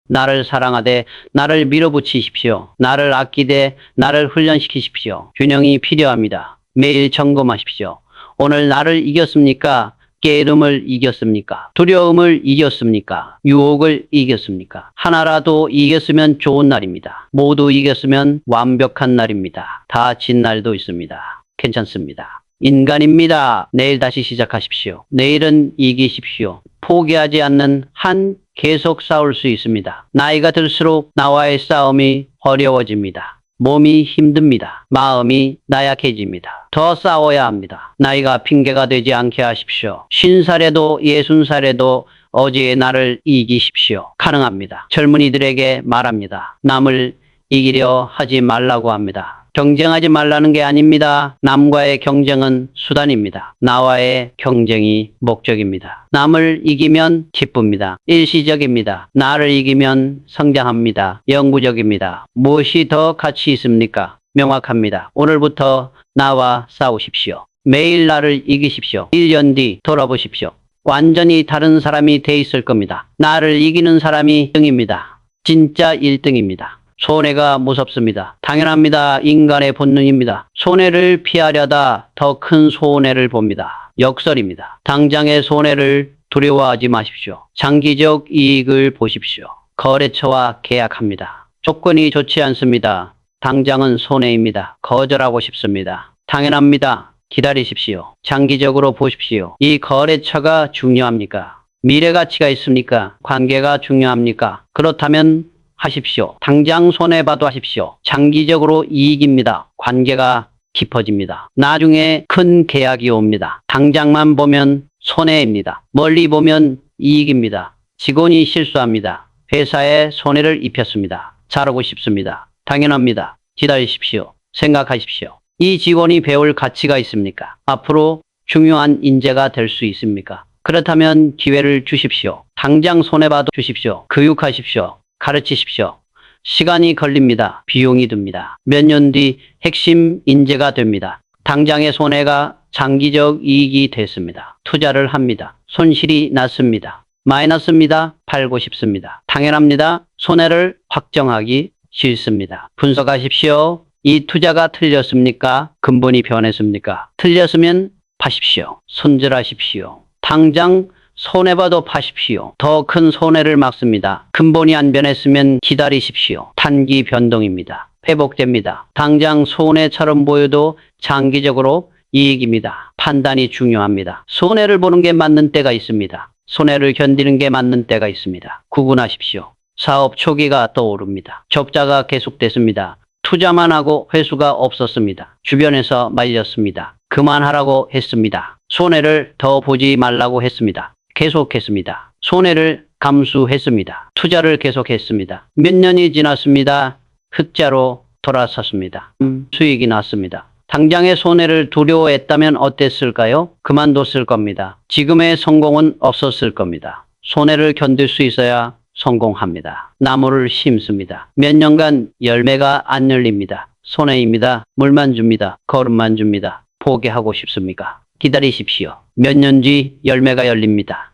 나를 사랑하되 나를 밀어붙이십시오. 나를 아끼되 나를 훈련시키십시오. 균형이 필요합니다. 매일 점검하십시오. 오늘 나를 이겼습니까? 게으름을 이겼습니까? 두려움을 이겼습니까? 유혹을 이겼습니까? 하나라도 이겼으면 좋은 날입니다. 모두 이겼으면 완벽한 날입니다. 다 진 날도 있습니다. 괜찮습니다. 인간입니다. 내일 다시 시작하십시오. 내일은 이기십시오. 포기하지 않는 한 계속 싸울 수 있습니다. 나이가 들수록 나와의 싸움이 어려워집니다. 몸이 힘듭니다. 마음이 나약해집니다. 더 싸워야 합니다. 나이가 핑계가 되지 않게 하십시오. 50살에도 60살에도 어제의 나를 이기십시오. 가능합니다. 젊은이들에게 말합니다. 남을 이기려 하지 말라고 합니다. 경쟁하지 말라는 게 아닙니다. 남과의 경쟁은 수단입니다. 나와의 경쟁이 목적입니다. 남을 이기면 기쁩니다. 일시적입니다. 나를 이기면 성장합니다. 영구적입니다. 무엇이 더 가치 있습니까? 명확합니다. 오늘부터 나와 싸우십시오. 매일 나를 이기십시오. 1년 뒤 돌아보십시오. 완전히 다른 사람이 돼 있을 겁니다. 나를 이기는 사람이 1등입니다. 진짜 1등입니다. 손해가 무섭습니다. 당연합니다. 인간의 본능입니다. 손해를 피하려다 더 큰 손해를 봅니다. 역설입니다. 당장의 손해를 두려워하지 마십시오. 장기적 이익을 보십시오. 거래처와 계약합니다. 조건이 좋지 않습니다. 당장은 손해입니다. 거절하고 싶습니다. 당연합니다. 기다리십시오. 장기적으로 보십시오. 이 거래처가 중요합니까? 미래 가치가 있습니까? 관계가 중요합니까? 그렇다면 하십시오. 당장 손해봐도 하십시오. 장기적으로 이익입니다. 관계가 깊어집니다. 나중에 큰 계약이 옵니다. 당장만 보면 손해입니다. 멀리 보면 이익입니다. 직원이 실수합니다. 회사에 손해를 입혔습니다. 잘하고 싶습니다. 당연합니다. 기다리십시오. 생각하십시오. 이 직원이 배울 가치가 있습니까? 앞으로 중요한 인재가 될 수 있습니까? 그렇다면 기회를 주십시오. 당장 손해봐도 주십시오. 교육하십시오. 가르치십시오. 시간이 걸립니다. 비용이 듭니다. 몇 년 뒤 핵심 인재가 됩니다. 당장의 손해가 장기적 이익이 됐습니다. 투자를 합니다. 손실이 났습니다. 마이너스입니다. 팔고 싶습니다. 당연합니다. 손해를 확정하기 싫습니다. 분석하십시오. 이 투자가 틀렸습니까? 근본이 변했습니까? 틀렸으면 파십시오. 손절하십시오. 당장 손해봐도 파십시오. 더 큰 손해를 막습니다. 근본이 안 변했으면 기다리십시오. 단기 변동입니다. 회복됩니다. 당장 손해처럼 보여도 장기적으로 이익입니다. 판단이 중요합니다. 손해를 보는 게 맞는 때가 있습니다. 손해를 견디는 게 맞는 때가 있습니다. 구분하십시오. 사업 초기가 떠오릅니다. 적자가 계속됐습니다. 투자만 하고 회수가 없었습니다. 주변에서 말렸습니다. 그만하라고 했습니다. 손해를 더 보지 말라고 했습니다. 계속했습니다. 손해를 감수했습니다. 투자를 계속했습니다. 몇 년이 지났습니다. 흑자로 돌아섰습니다. 수익이 났습니다. 당장의 손해를 두려워했다면 어땠을까요? 그만뒀을 겁니다. 지금의 성공은 없었을 겁니다. 손해를 견딜 수 있어야 성공합니다. 나무를 심습니다. 몇 년간 열매가 안 열립니다. 손해입니다. 물만 줍니다. 거름만 줍니다. 포기하고 싶습니까? 기다리십시오. 몇 년 뒤 열매가 열립니다.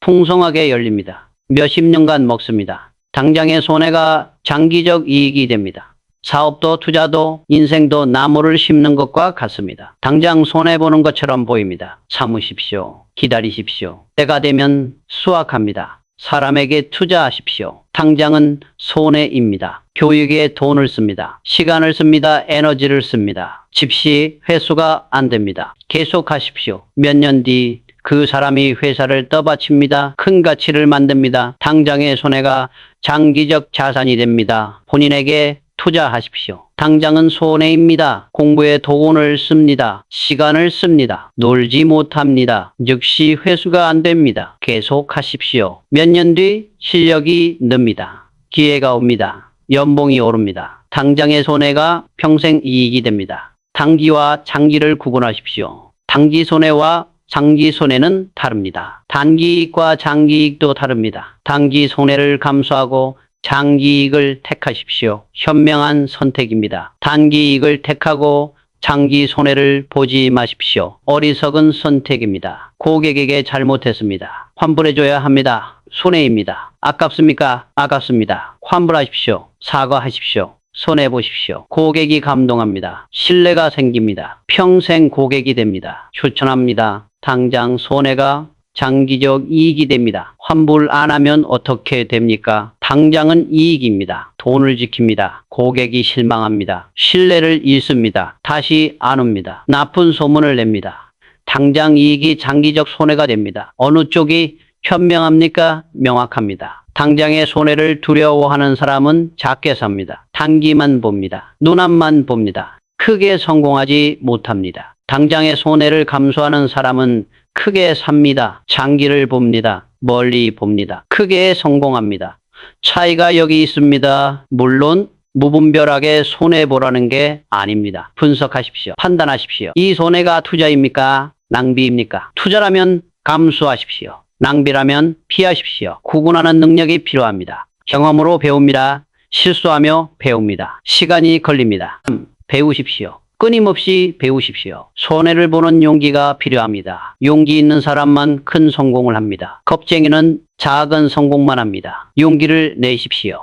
풍성하게 열립니다. 몇십 년간 먹습니다. 당장의 손해가 장기적 이익이 됩니다. 사업도 투자도 인생도 나무를 심는 것과 같습니다. 당장 손해보는 것처럼 보입니다. 참으십시오. 기다리십시오. 때가 되면 수확합니다. 사람에게 투자하십시오. 당장은 손해입니다. 교육에 돈을 씁니다. 시간을 씁니다. 에너지를 씁니다. 집시 회수가 안 됩니다. 계속하십시오. 몇 년 뒤 그 사람이 회사를 떠받칩니다. 큰 가치를 만듭니다. 당장의 손해가 장기적 자산이 됩니다. 본인에게 투자하십시오. 당장은 손해입니다. 공부에 돈을 씁니다. 시간을 씁니다. 놀지 못합니다. 즉시 회수가 안 됩니다. 계속하십시오. 몇 년 뒤 실력이 늡니다. 기회가 옵니다. 연봉이 오릅니다. 당장의 손해가 평생 이익이 됩니다. 단기와 장기를 구분하십시오. 단기 손해와 장기 손해는 다릅니다. 단기 이익과 장기 이익도 다릅니다. 단기 손해를 감수하고 장기 이익을 택하십시오. 현명한 선택입니다. 단기 이익을 택하고 장기 손해를 보지 마십시오. 어리석은 선택입니다. 고객에게 잘못했습니다. 환불해줘야 합니다. 손해입니다. 아깝습니까? 아깝습니다. 환불하십시오. 사과하십시오. 손해보십시오. 고객이 감동합니다. 신뢰가 생깁니다. 평생 고객이 됩니다. 추천합니다. 당장 손해가 장기적 이익이 됩니다. 환불 안 하면 어떻게 됩니까? 당장은 이익입니다. 돈을 지킵니다. 고객이 실망합니다. 신뢰를 잃습니다. 다시 안 옵니다. 나쁜 소문을 냅니다. 당장 이익이 장기적 손해가 됩니다. 어느 쪽이 현명합니까? 명확합니다. 당장의 손해를 두려워하는 사람은 작게 삽니다. 단기만 봅니다. 눈앞만 봅니다. 크게 성공하지 못합니다. 당장의 손해를 감수하는 사람은 크게 삽니다. 장기를 봅니다. 멀리 봅니다. 크게 성공합니다. 차이가 여기 있습니다. 물론 무분별하게 손해보라는 게 아닙니다. 분석하십시오. 판단하십시오. 이 손해가 투자입니까? 낭비입니까? 투자라면 감수하십시오. 낭비라면 피하십시오. 구분하는 능력이 필요합니다. 경험으로 배웁니다. 실수하며 배웁니다. 시간이 걸립니다. 배우십시오. 끊임없이 배우십시오. 손해를 보는 용기가 필요합니다. 용기 있는 사람만 큰 성공을 합니다. 겁쟁이는 작은 성공만 합니다. 용기를 내십시오.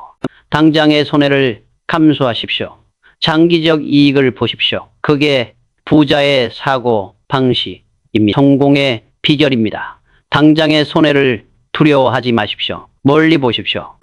당장의 손해를 감수하십시오. 장기적 이익을 보십시오. 그게 부자의 사고 방식입니다. 성공의 비결입니다. 당장의 손해를 두려워하지 마십시오. 멀리 보십시오.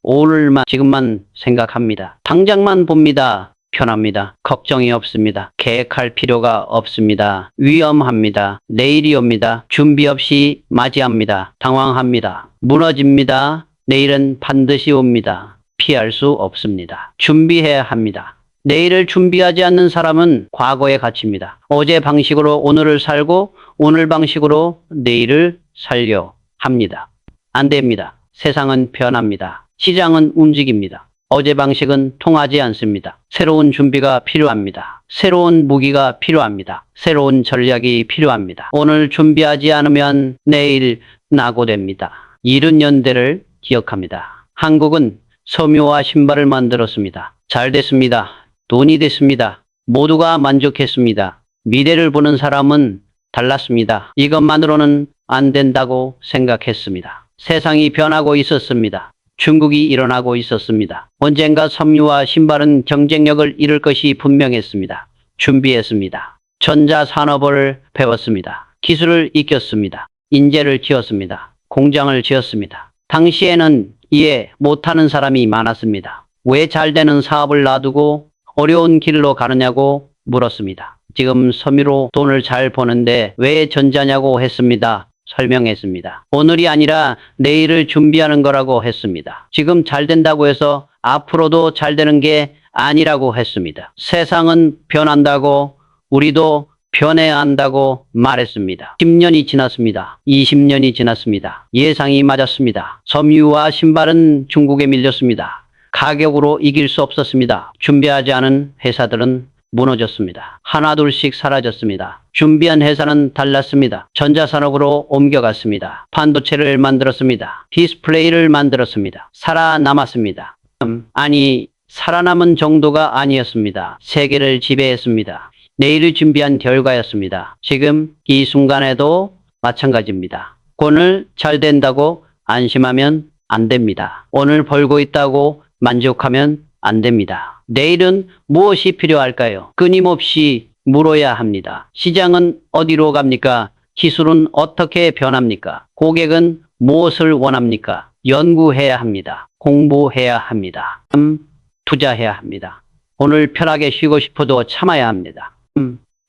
오늘만 지금만 생각합니다. 당장만 봅니다. 편합니다. 걱정이 없습니다. 계획할 필요가 없습니다. 위험합니다. 내일이 옵니다. 준비 없이 맞이합니다. 당황합니다. 무너집니다. 내일은 반드시 옵니다. 피할 수 없습니다. 준비해야 합니다. 내일을 준비하지 않는 사람은 과거에 갇힙니다. 어제 방식으로 오늘을 살고 오늘 방식으로 내일을 살려 합니다. 안 됩니다. 세상은 변합니다. 시장은 움직입니다. 어제 방식은 통하지 않습니다. 새로운 준비가 필요합니다. 새로운 무기가 필요합니다. 새로운 전략이 필요합니다. 오늘 준비하지 않으면 내일 낙오됩니다. 이른 연대를 기억합니다. 한국은 섬유와 신발을 만들었습니다. 잘 됐습니다. 돈이 됐습니다. 모두가 만족했습니다. 미래를 보는 사람은 달랐습니다. 이것만으로는 안 된다고 생각했습니다. 세상이 변하고 있었습니다. 중국이 일어나고 있었습니다. 언젠가 섬유와 신발은 경쟁력을 잃을 것이 분명했습니다. 준비했습니다. 전자산업을 배웠습니다. 기술을 익혔습니다. 인재를 키웠습니다. 공장을 지었습니다. 당시에는 이해 못하는 사람이 많았습니다. 왜 잘 되는 사업을 놔두고 어려운 길로 가느냐고 물었습니다. 지금 섬유로 돈을 잘 버는데 왜 전자냐고 했습니다. 설명했습니다. 오늘이 아니라 내일을 준비하는 거라고 했습니다. 지금 잘 된다고 해서 앞으로도 잘 되는 게 아니라고 했습니다. 세상은 변한다고 우리도 변해야 한다고 말했습니다. 10년이 지났습니다. 20년이 지났습니다. 예상이 맞았습니다. 섬유와 신발은 중국에 밀렸습니다. 가격으로 이길 수 없었습니다. 준비하지 않은 회사들은 무너졌습니다. 하나둘씩 사라졌습니다. 준비한 회사는 달랐습니다. 전자산업으로 옮겨갔습니다. 반도체를 만들었습니다. 디스플레이를 만들었습니다. 살아남았습니다. 아니, 살아남은 정도가 아니었습니다. 세계를 지배했습니다. 내일을 준비한 결과였습니다. 지금 이 순간에도 마찬가지입니다. 오늘 잘 된다고 안심하면 안 됩니다. 오늘 벌고 있다고 만족하면 안 됩니다. 내일은 무엇이 필요할까요? 끊임없이 물어야 합니다. 시장은 어디로 갑니까? 기술은 어떻게 변합니까? 고객은 무엇을 원합니까? 연구해야 합니다. 공부해야 합니다. 투자해야 합니다. 오늘 편하게 쉬고 싶어도 참아야 합니다.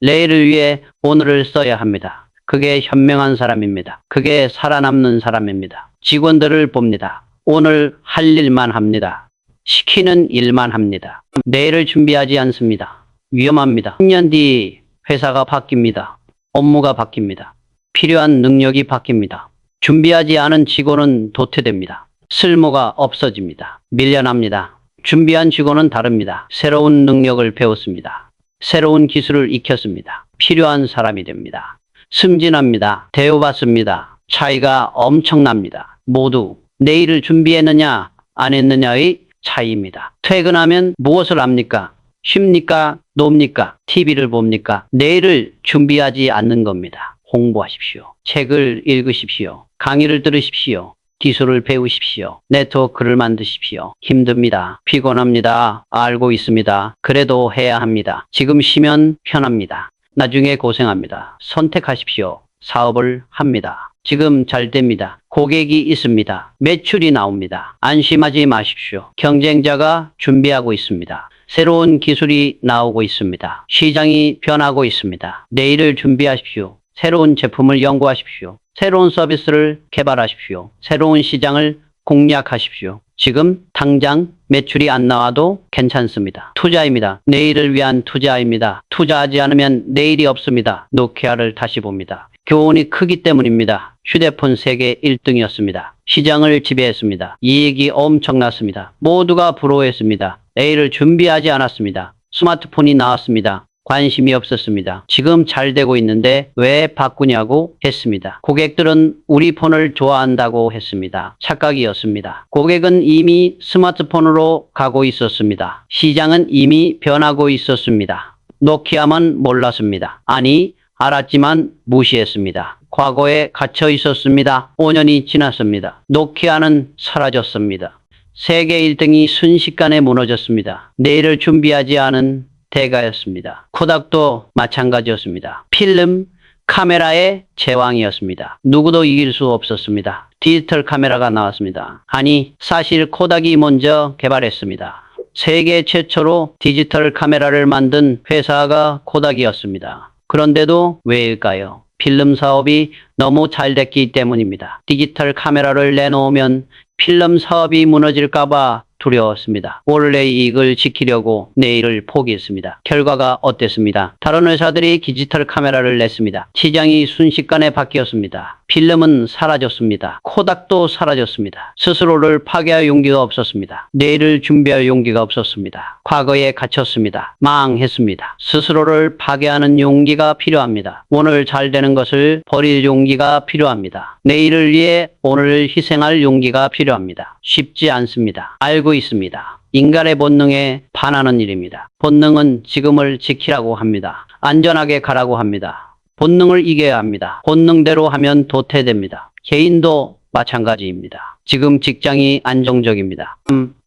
내일을 위해 오늘을 써야 합니다. 그게 현명한 사람입니다. 그게 살아남는 사람입니다. 직원들을 봅니다. 오늘 할 일만 합니다. 시키는 일만 합니다. 내일을 준비하지 않습니다. 위험합니다. 10년 뒤 회사가 바뀝니다. 업무가 바뀝니다. 필요한 능력이 바뀝니다. 준비하지 않은 직원은 도태됩니다. 쓸모가 없어집니다. 밀려납니다. 준비한 직원은 다릅니다. 새로운 능력을 배웠습니다. 새로운 기술을 익혔습니다. 필요한 사람이 됩니다. 승진합니다. 대우받습니다. 차이가 엄청납니다. 모두 내일을 준비했느냐 안 했느냐의 차이입니다. 퇴근하면 무엇을 합니까? 쉽니까? 놉니까? TV를 봅니까? 내일을 준비하지 않는 겁니다. 공부하십시오. 책을 읽으십시오. 강의를 들으십시오. 기술을 배우십시오. 네트워크를 만드십시오. 힘듭니다. 피곤합니다. 알고 있습니다. 그래도 해야 합니다. 지금 쉬면 편합니다. 나중에 고생합니다. 선택하십시오. 사업을 합니다. 지금 잘 됩니다. 고객이 있습니다. 매출이 나옵니다. 안심하지 마십시오. 경쟁자가 준비하고 있습니다. 새로운 기술이 나오고 있습니다. 시장이 변하고 있습니다. 내일을 준비하십시오. 새로운 제품을 연구하십시오. 새로운 서비스를 개발하십시오. 새로운 시장을 공략하십시오. 지금 당장 매출이 안 나와도 괜찮습니다. 투자입니다. 내일을 위한 투자입니다. 투자하지 않으면 내일이 없습니다. 노키아를 다시 봅니다. 교훈이 크기 때문입니다. 휴대폰 세계 1등이었습니다. 시장을 지배했습니다. 이익이 엄청났습니다. 모두가 부러워했습니다. 내일을 준비하지 않았습니다. 스마트폰이 나왔습니다. 관심이 없었습니다. 지금 잘 되고 있는데 왜 바꾸냐고 했습니다. 고객들은 우리 폰을 좋아한다고 했습니다. 착각이었습니다. 고객은 이미 스마트폰으로 가고 있었습니다. 시장은 이미 변하고 있었습니다. 노키아만 몰랐습니다. 아니, 알았지만 무시했습니다. 과거에 갇혀 있었습니다. 5년이 지났습니다. 노키아는 사라졌습니다. 세계 1등이 순식간에 무너졌습니다. 내일을 준비하지 않은 대가였습니다. 코닥도 마찬가지였습니다. 필름, 카메라의 제왕이었습니다. 누구도 이길 수 없었습니다. 디지털 카메라가 나왔습니다. 아니, 사실 코닥이 먼저 개발했습니다. 세계 최초로 디지털 카메라를 만든 회사가 코닥이었습니다. 그런데도 왜일까요? 필름 사업이 너무 잘 됐기 때문입니다. 디지털 카메라를 내놓으면 필름 사업이 무너질까봐 두려웠습니다. 원래 이익을 지키려고 내일을 포기했습니다. 결과가 어땠습니다? 다른 회사들이 디지털 카메라를 냈습니다. 시장이 순식간에 바뀌었습니다. 필름은 사라졌습니다. 코닥도 사라졌습니다. 스스로를 파괴할 용기가 없었습니다. 내일을 준비할 용기가 없었습니다. 과거에 갇혔습니다. 망했습니다. 스스로를 파괴하는 용기가 필요합니다. 오늘 잘 되는 것을 버릴 용기가 필요합니다. 내일을 위해 오늘을 희생할 용기가 필요합니다. 쉽지 않습니다. 알고 있습니다. 인간의 본능에 반하는 일입니다. 본능은 지금을 지키라고 합니다. 안전하게 가라고 합니다. 본능을 이겨야 합니다. 본능대로 하면 도태됩니다. 개인도 마찬가지입니다. 지금 직장이 안정적입니다.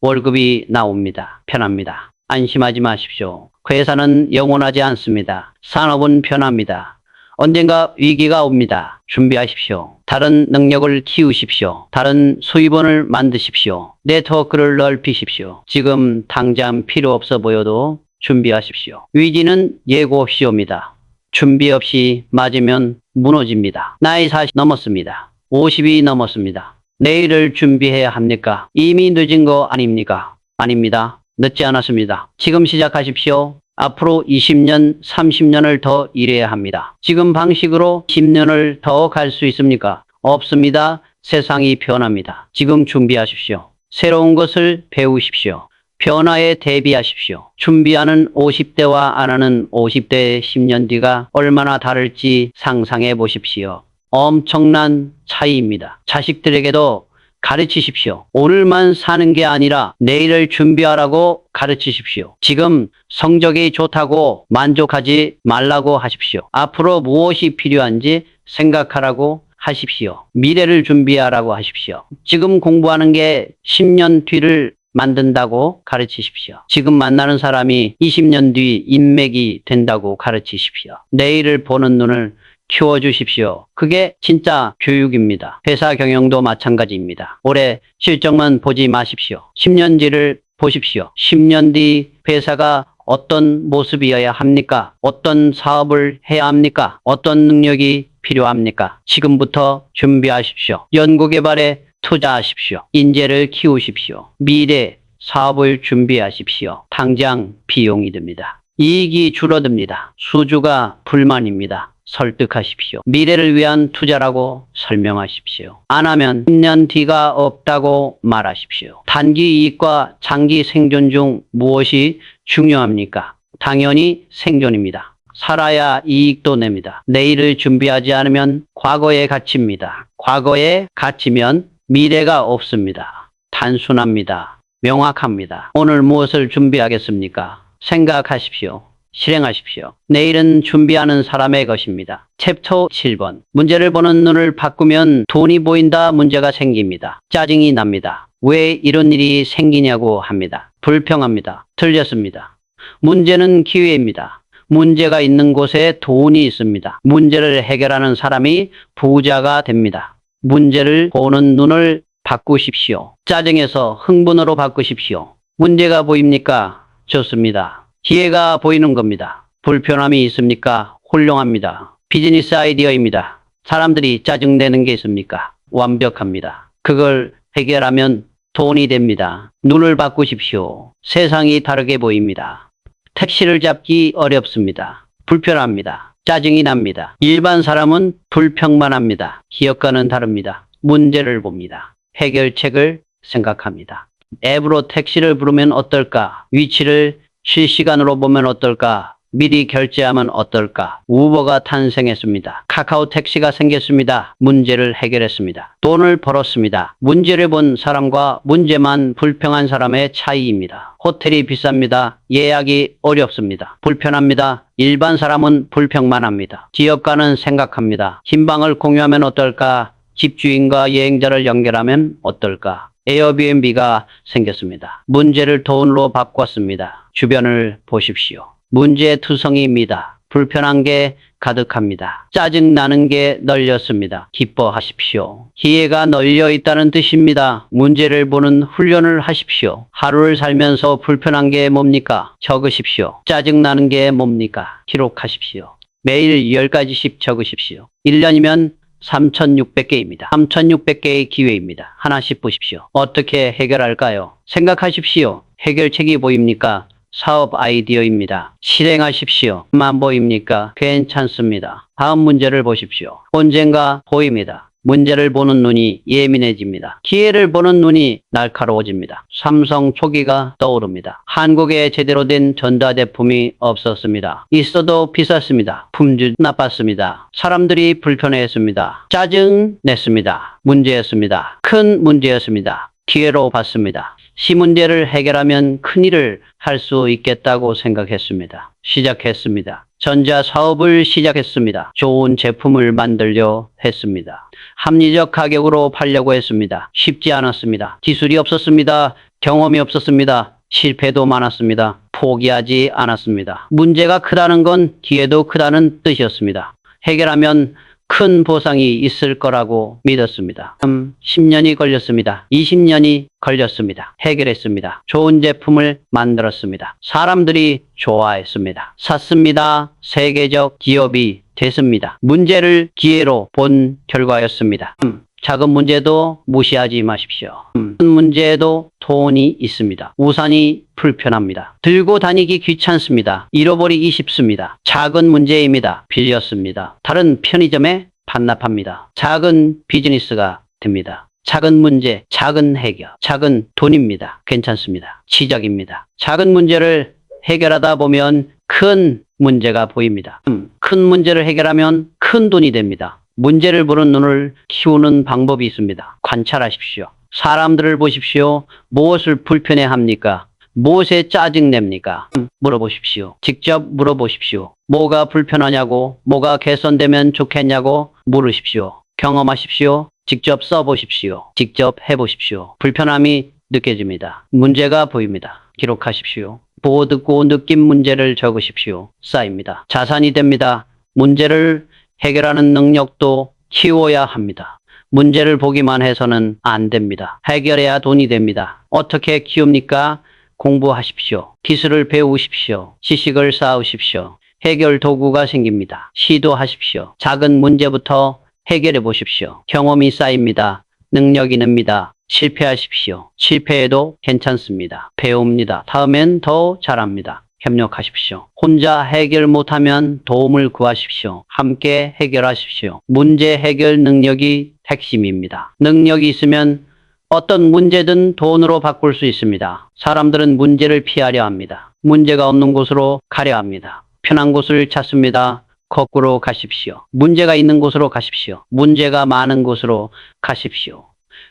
월급이 나옵니다. 편합니다. 안심하지 마십시오. 회사는 영원하지 않습니다. 산업은 변합니다. 언젠가 위기가 옵니다. 준비하십시오. 다른 능력을 키우십시오. 다른 수입원을 만드십시오. 네트워크를 넓히십시오. 지금 당장 필요 없어 보여도 준비하십시오. 위기는 예고 없이 옵니다. 준비 없이 맞으면 무너집니다. 나이 40 넘었습니다. 50이 넘었습니다. 내일을 준비해야 합니까? 이미 늦은 거 아닙니까? 아닙니다. 늦지 않았습니다. 지금 시작하십시오. 앞으로 20년, 30년을 더 일해야 합니다. 지금 방식으로 10년을 더 갈 수 있습니까? 없습니다. 세상이 변합니다. 지금 준비하십시오. 새로운 것을 배우십시오. 변화에 대비하십시오. 준비하는 50대와 안 하는 50대의 10년 뒤가 얼마나 다를지 상상해 보십시오. 엄청난 차이입니다. 자식들에게도 가르치십시오. 오늘만 사는 게 아니라 내일을 준비하라고 가르치십시오. 지금 성적이 좋다고 만족하지 말라고 하십시오. 앞으로 무엇이 필요한지 생각하라고 하십시오. 미래를 준비하라고 하십시오. 지금 공부하는 게 10년 뒤를 만든다고 가르치십시오. 지금 만나는 사람이 20년 뒤 인맥이 된다고 가르치십시오. 내일을 보는 눈을 키워주십시오. 그게 진짜 교육입니다. 회사 경영도 마찬가지입니다. 올해 실적만 보지 마십시오. 10년 뒤를 보십시오. 10년 뒤 회사가 어떤 모습이어야 합니까? 어떤 사업을 해야 합니까? 어떤 능력이 필요합니까? 지금부터 준비하십시오. 연구개발에 투자하십시오. 인재를 키우십시오. 미래 사업을 준비하십시오. 당장 비용이 듭니다. 이익이 줄어듭니다. 수주가 불만입니다. 설득하십시오. 미래를 위한 투자라고 설명하십시오. 안 하면 10년 뒤가 없다고 말하십시오. 단기 이익과 장기 생존 중 무엇이 중요합니까? 당연히 생존입니다. 살아야 이익도 냅니다. 내일을 준비하지 않으면 과거에 갇힙니다. 과거에 갇히면 미래가 없습니다. 단순합니다. 명확합니다. 오늘 무엇을 준비하겠습니까? 생각하십시오. 실행하십시오. 내일은 준비하는 사람의 것입니다. 챕터 7번. 문제를 보는 눈을 바꾸면 돈이 보인다 문제가 생깁니다. 짜증이 납니다. 왜 이런 일이 생기냐고 합니다. 불평합니다. 틀렸습니다. 문제는 기회입니다. 문제가 있는 곳에 돈이 있습니다. 문제를 해결하는 사람이 부자가 됩니다. 문제를 보는 눈을 바꾸십시오. 짜증에서 흥분으로 바꾸십시오. 문제가 보입니까? 좋습니다. 기회가 보이는 겁니다. 불편함이 있습니까? 훌륭합니다. 비즈니스 아이디어입니다. 사람들이 짜증내는 게 있습니까? 완벽합니다. 그걸 해결하면 돈이 됩니다. 눈을 바꾸십시오. 세상이 다르게 보입니다. 택시를 잡기 어렵습니다. 불편합니다. 짜증이 납니다. 일반 사람은 불평만 합니다. 기업가는 다릅니다. 문제를 봅니다. 해결책을 생각합니다. 앱으로 택시를 부르면 어떨까? 위치를 실시간으로 보면 어떨까? 미리 결제하면 어떨까? 우버가 탄생했습니다. 카카오 택시가 생겼습니다. 문제를 해결했습니다. 돈을 벌었습니다. 문제를 본 사람과 문제만 불평한 사람의 차이입니다. 호텔이 비쌉니다. 예약이 어렵습니다. 불편합니다. 일반 사람은 불평만 합니다. 기업가는 생각합니다. 흰 방을 공유하면 어떨까? 집주인과 여행자를 연결하면 어떨까? 에어비앤비가 생겼습니다. 문제를 돈으로 바꿨습니다. 주변을 보십시오. 문제투성이입니다. 불편한 게 가득합니다. 짜증나는 게 널렸습니다. 기뻐하십시오. 기회가 널려 있다는 뜻입니다. 문제를 보는 훈련을 하십시오. 하루를 살면서 불편한 게 뭡니까? 적으십시오. 짜증나는 게 뭡니까? 기록하십시오. 매일 10가지씩 적으십시오. 1년이면 3,600개입니다. 3,600개의 기회입니다. 하나씩 보십시오. 어떻게 해결할까요? 생각하십시오. 해결책이 보입니까? 사업 아이디어입니다. 실행하십시오. 만 보입니까? 괜찮습니다. 다음 문제를 보십시오. 언젠가 보입니다. 문제를 보는 눈이 예민해집니다. 기회를 보는 눈이 날카로워집니다. 삼성 초기가 떠오릅니다. 한국에 제대로 된 전자제품이 없었습니다. 있어도 비쌌습니다. 품질 나빴습니다. 사람들이 불편해했습니다. 짜증 냈습니다. 문제였습니다. 큰 문제였습니다. 기회로 봤습니다. 시문제를 해결하면 큰일을 할 수 있겠다고 생각했습니다. 시작했습니다. 전자 사업을 시작했습니다. 좋은 제품을 만들려 했습니다. 합리적 가격으로 팔려고 했습니다. 쉽지 않았습니다. 기술이 없었습니다. 경험이 없었습니다. 실패도 많았습니다. 포기하지 않았습니다. 문제가 크다는 건 기회도 크다는 뜻이었습니다. 해결하면 큰 보상이 있을 거라고 믿었습니다. 10년이 걸렸습니다. 20년이 걸렸습니다. 해결했습니다. 좋은 제품을 만들었습니다. 사람들이 좋아했습니다. 샀습니다. 세계적 기업이 됐습니다. 문제를 기회로 본 결과였습니다. 작은 문제도 무시하지 마십시오. 큰 문제에도 돈이 있습니다. 우산이 불편합니다. 들고 다니기 귀찮습니다. 잃어버리기 쉽습니다. 작은 문제입니다. 빌렸습니다. 다른 편의점에 반납합니다. 작은 비즈니스가 됩니다. 작은 문제, 작은 해결, 작은 돈입니다. 괜찮습니다. 시작입니다. 작은 문제를 해결하다 보면 큰 문제가 보입니다. 큰 문제를 해결하면 큰 돈이 됩니다. 문제를 보는 눈을 키우는 방법이 있습니다. 관찰하십시오. 사람들을 보십시오. 무엇을 불편해합니까? 무엇에 짜증냅니까? 물어보십시오. 직접 물어보십시오. 뭐가 불편하냐고, 뭐가 개선되면 좋겠냐고 물으십시오. 경험하십시오. 직접 써보십시오. 직접 해보십시오. 불편함이 느껴집니다. 문제가 보입니다. 기록하십시오. 보고 듣고 느낀 문제를 적으십시오. 쌓입니다. 자산이 됩니다. 문제를 해결하는 능력도 키워야 합니다. 문제를 보기만 해서는 안 됩니다. 해결해야 돈이 됩니다. 어떻게 키웁니까? 공부하십시오. 기술을 배우십시오. 지식을 쌓으십시오. 해결 도구가 생깁니다. 시도하십시오. 작은 문제부터 해결해 보십시오. 경험이 쌓입니다. 능력이 늡니다. 실패하십시오. 실패해도 괜찮습니다. 배웁니다. 다음엔 더 잘합니다. 협력하십시오. 혼자 해결 못하면 도움을 구하십시오. 함께 해결하십시오. 문제 해결 능력이 핵심입니다. 능력이 있으면 어떤 문제든 돈으로 바꿀 수 있습니다. 사람들은 문제를 피하려 합니다. 문제가 없는 곳으로 가려 합니다. 편한 곳을 찾습니다. 거꾸로 가십시오. 문제가 있는 곳으로 가십시오. 문제가 많은 곳으로 가십시오.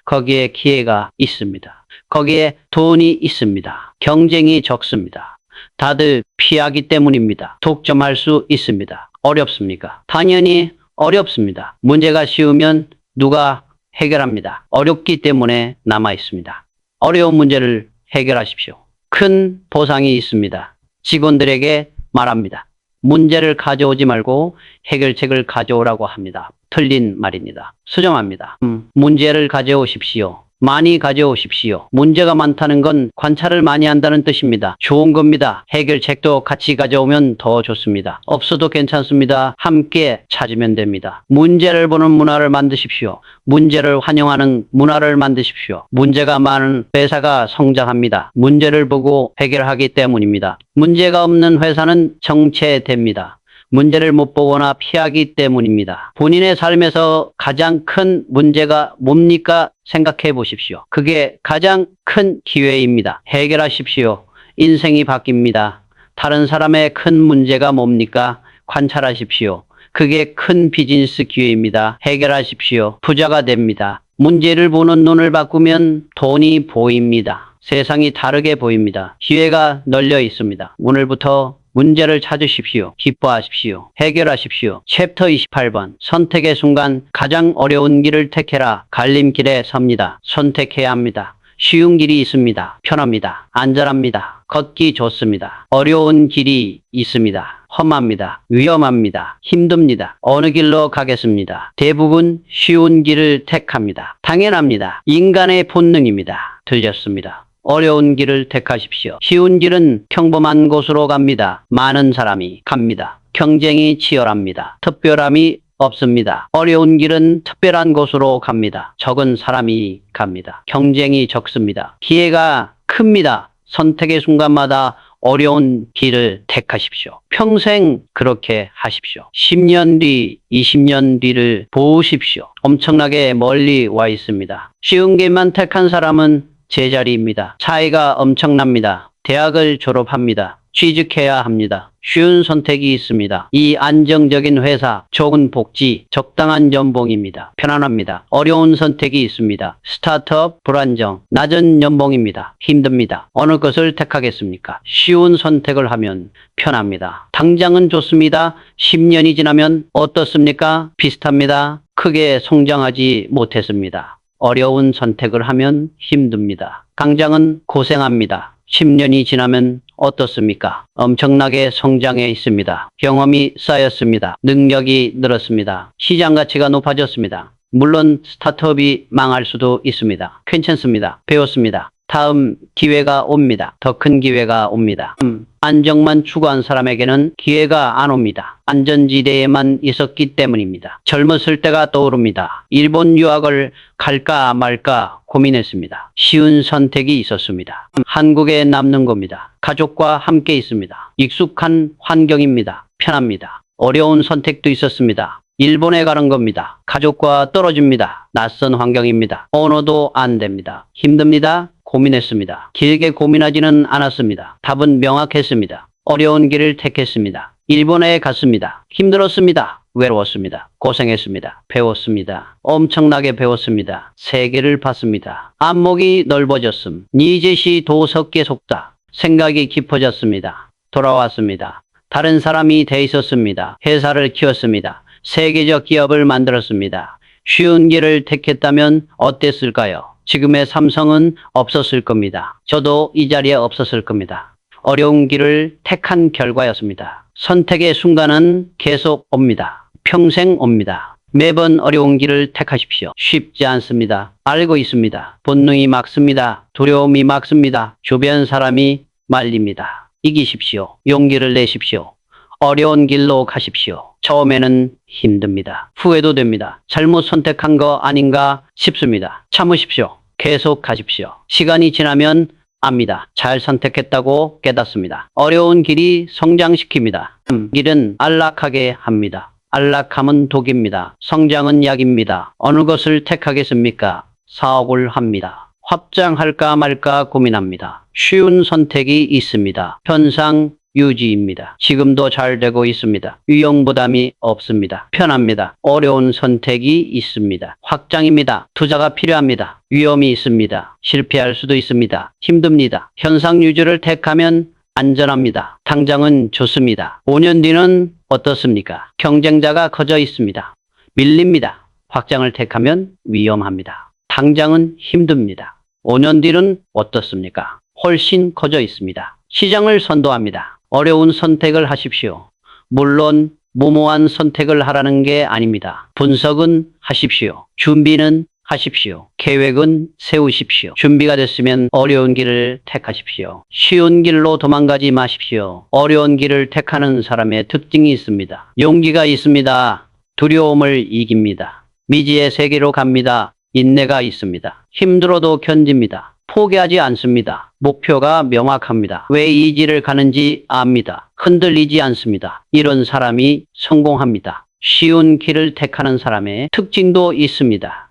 거기에 기회가 있습니다. 거기에 돈이 있습니다. 경쟁이 적습니다. 다들 피하기 때문입니다. 독점할 수 있습니다. 어렵습니까? 당연히 어렵습니다. 문제가 쉬우면 누가 해결합니다. 어렵기 때문에 남아 있습니다. 어려운 문제를 해결하십시오. 큰 보상이 있습니다. 직원들에게 말합니다. 문제를 가져오지 말고 해결책을 가져오라고 합니다. 틀린 말입니다. 수정합니다. 문제를 가져오십시오. 많이 가져오십시오. 문제가 많다는 건 관찰을 많이 한다는 뜻입니다. 좋은 겁니다. 해결책도 같이 가져오면 더 좋습니다. 없어도 괜찮습니다. 함께 찾으면 됩니다. 문제를 보는 문화를 만드십시오. 문제를 환영하는 문화를 만드십시오. 문제가 많은 회사가 성장합니다. 문제를 보고 해결하기 때문입니다. 문제가 없는 회사는 정체됩니다. 문제를 못 보거나 피하기 때문입니다. 본인의 삶에서 가장 큰 문제가 뭡니까? 생각해 보십시오. 그게 가장 큰 기회입니다. 해결하십시오. 인생이 바뀝니다. 다른 사람의 큰 문제가 뭡니까? 관찰하십시오. 그게 큰 비즈니스 기회입니다. 해결하십시오. 부자가 됩니다. 문제를 보는 눈을 바꾸면 돈이 보입니다. 세상이 다르게 보입니다. 기회가 널려 있습니다. 오늘부터 문제를 찾으십시오. 기뻐하십시오. 해결하십시오. 챕터 28번. 선택의 순간 가장 어려운 길을 택해라. 갈림길에 섭니다. 선택해야 합니다. 쉬운 길이 있습니다. 편합니다. 안전합니다. 걷기 좋습니다. 어려운 길이 있습니다. 험합니다. 위험합니다. 힘듭니다. 어느 길로 가겠습니다. 대부분 쉬운 길을 택합니다. 당연합니다. 인간의 본능입니다. 틀렸습니다. 어려운 길을 택하십시오. 쉬운 길은 평범한 곳으로 갑니다. 많은 사람이 갑니다. 경쟁이 치열합니다. 특별함이 없습니다. 어려운 길은 특별한 곳으로 갑니다. 적은 사람이 갑니다. 경쟁이 적습니다. 기회가 큽니다. 선택의 순간마다 어려운 길을 택하십시오. 평생 그렇게 하십시오. 10년 뒤, 20년 뒤를 보십시오. 엄청나게 멀리 와 있습니다. 쉬운 길만 택한 사람은 제자리입니다. 차이가 엄청납니다. 대학을 졸업합니다. 취직해야 합니다. 쉬운 선택이 있습니다. 이 안정적인 회사, 좋은 복지, 적당한 연봉입니다. 편안합니다. 어려운 선택이 있습니다. 스타트업, 불안정, 낮은 연봉입니다. 힘듭니다. 어느 것을 택하겠습니까? 쉬운 선택을 하면 편합니다. 당장은 좋습니다. 10년이 지나면 어떻습니까? 비슷합니다. 크게 성장하지 못했습니다. 어려운 선택을 하면 힘듭니다. 당장은 고생합니다. 10년이 지나면 어떻습니까? 엄청나게 성장해 있습니다. 경험이 쌓였습니다. 능력이 늘었습니다. 시장 가치가 높아졌습니다. 물론 스타트업이 망할 수도 있습니다. 괜찮습니다. 배웠습니다. 다음 기회가 옵니다. 더 큰 기회가 옵니다. 안정만 추구한 사람에게는 기회가 안 옵니다. 안전지대에만 있었기 때문입니다. 젊었을 때가 떠오릅니다. 일본 유학을 갈까 말까 고민했습니다. 쉬운 선택이 있었습니다. 한국에 남는 겁니다. 가족과 함께 있습니다. 익숙한 환경입니다. 편합니다. 어려운 선택도 있었습니다. 일본에 가는 겁니다. 가족과 떨어집니다. 낯선 환경입니다. 언어도 안 됩니다. 힘듭니다. 고민했습니다. 길게 고민하지는 않았습니다. 답은 명확했습니다. 어려운 길을 택했습니다. 일본에 갔습니다. 힘들었습니다. 외로웠습니다. 고생했습니다. 배웠습니다. 엄청나게 배웠습니다. 세계를 봤습니다. 안목이 넓어졌음. 니제시 도석계 속다. 생각이 깊어졌습니다. 돌아왔습니다. 다른 사람이 돼 있었습니다. 회사를 키웠습니다. 세계적 기업을 만들었습니다. 쉬운 길을 택했다면 어땠을까요? 지금의 삼성은 없었을 겁니다. 저도 이 자리에 없었을 겁니다. 어려운 길을 택한 결과였습니다. 선택의 순간은 계속 옵니다. 평생 옵니다. 매번 어려운 길을 택하십시오. 쉽지 않습니다. 알고 있습니다. 본능이 막습니다. 두려움이 막습니다. 주변 사람이 말립니다. 이기십시오. 용기를 내십시오. 어려운 길로 가십시오. 처음에는 힘듭니다. 후회도 됩니다. 잘못 선택한 거 아닌가 싶습니다. 참으십시오. 계속 가십시오. 시간이 지나면 압니다. 잘 선택했다고 깨닫습니다. 어려운 길이 성장시킵니다. 길은 안락하게 합니다. 안락함은 독입니다. 성장은 약입니다. 어느 것을 택하겠습니까? 사업을 합니다. 확장할까 말까 고민합니다. 쉬운 선택이 있습니다. 현상 유지입니다. 지금도 잘 되고 있습니다. 위험 부담이 없습니다. 편합니다. 어려운 선택이 있습니다. 확장입니다. 투자가 필요합니다. 위험이 있습니다. 실패할 수도 있습니다. 힘듭니다. 현상 유지를 택하면 안전합니다. 당장은 좋습니다. 5년 뒤는 어떻습니까? 경쟁자가 커져 있습니다. 밀립니다. 확장을 택하면 위험합니다. 당장은 힘듭니다. 5년 뒤는 어떻습니까? 훨씬 커져 있습니다. 시장을 선도합니다. 어려운 선택을 하십시오. 물론 무모한 선택을 하라는 게 아닙니다. 분석은 하십시오. 준비는 하십시오. 계획은 세우십시오. 준비가 됐으면 어려운 길을 택하십시오. 쉬운 길로 도망가지 마십시오. 어려운 길을 택하는 사람의 특징이 있습니다. 용기가 있습니다. 두려움을 이깁니다. 미지의 세계로 갑니다. 인내가 있습니다. 힘들어도 견딥니다. 포기하지 않습니다. 목표가 명확합니다. 왜 이 길을 가는지 압니다. 흔들리지 않습니다. 이런 사람이 성공합니다. 쉬운 길을 택하는 사람의 특징도 있습니다.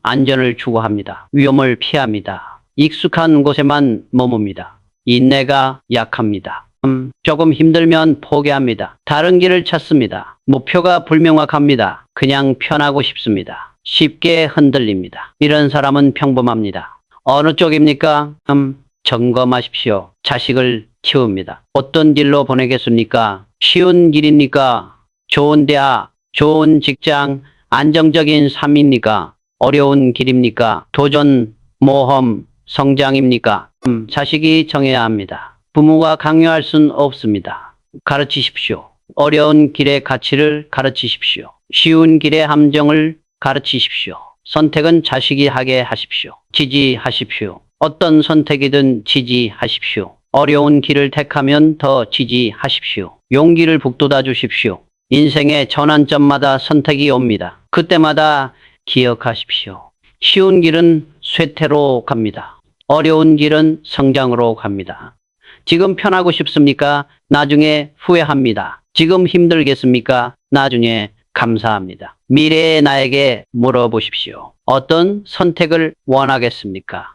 안전을 추구합니다. 위험을 피합니다. 익숙한 곳에만 머뭅니다. 인내가 약합니다. 조금 힘들면 포기합니다. 다른 길을 찾습니다. 목표가 불명확합니다. 그냥 편하고 싶습니다. 쉽게 흔들립니다. 이런 사람은 평범합니다. 어느 쪽입니까? 점검하십시오. 자식을 키웁니다. 어떤 길로 보내겠습니까? 쉬운 길입니까? 좋은 대학, 좋은 직장, 안정적인 삶입니까? 어려운 길입니까? 도전, 모험, 성장입니까? 자식이 정해야 합니다. 부모가 강요할 순 없습니다. 가르치십시오. 어려운 길의 가치를 가르치십시오. 쉬운 길의 함정을 가르치십시오. 선택은 자식이 하게 하십시오. 지지하십시오. 어떤 선택이든 지지하십시오. 어려운 길을 택하면 더 지지하십시오. 용기를 북돋아 주십시오. 인생의 전환점마다 선택이 옵니다. 그때마다 기억하십시오. 쉬운 길은 쇠퇴로 갑니다. 어려운 길은 성장으로 갑니다. 지금 편하고 싶습니까? 나중에 후회합니다. 지금 힘들겠습니까? 나중에 감사합니다. 미래의 나에게 물어보십시오. 어떤 선택을 원하겠습니까?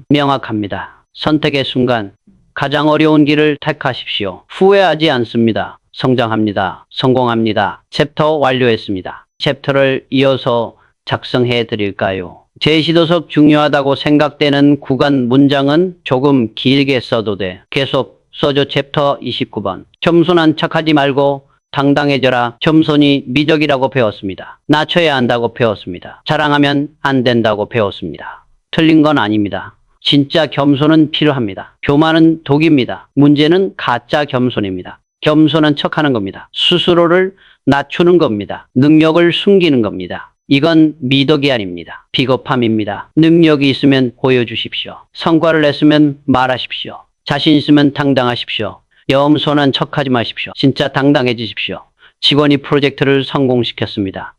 명확합니다. 선택의 순간 가장 어려운 길을 택하십시오. 후회하지 않습니다. 성장합니다. 성공합니다. 챕터 완료했습니다. 챕터를 이어서 작성해 드릴까요? 제시도석 중요하다고 생각되는 구간 문장은 조금 길게 써도 돼. 계속 써줘. 챕터 29번. 겸손한 척하지 말고 당당해져라. 겸손이 미덕이라고 배웠습니다. 낮춰야 한다고 배웠습니다. 자랑하면 안 된다고 배웠습니다. 틀린 건 아닙니다. 진짜 겸손은 필요합니다. 교만은 독입니다. 문제는 가짜 겸손입니다. 겸손한 척하는 겁니다. 스스로를 낮추는 겁니다. 능력을 숨기는 겁니다. 이건 미덕이 아닙니다. 비겁함입니다. 능력이 있으면 보여주십시오. 성과를 냈으면 말하십시오. 자신 있으면 당당하십시오. 염소한 척하지 마십시오. 진짜 당당해지십시오. 직원이 프로젝트를 성공시켰습니다.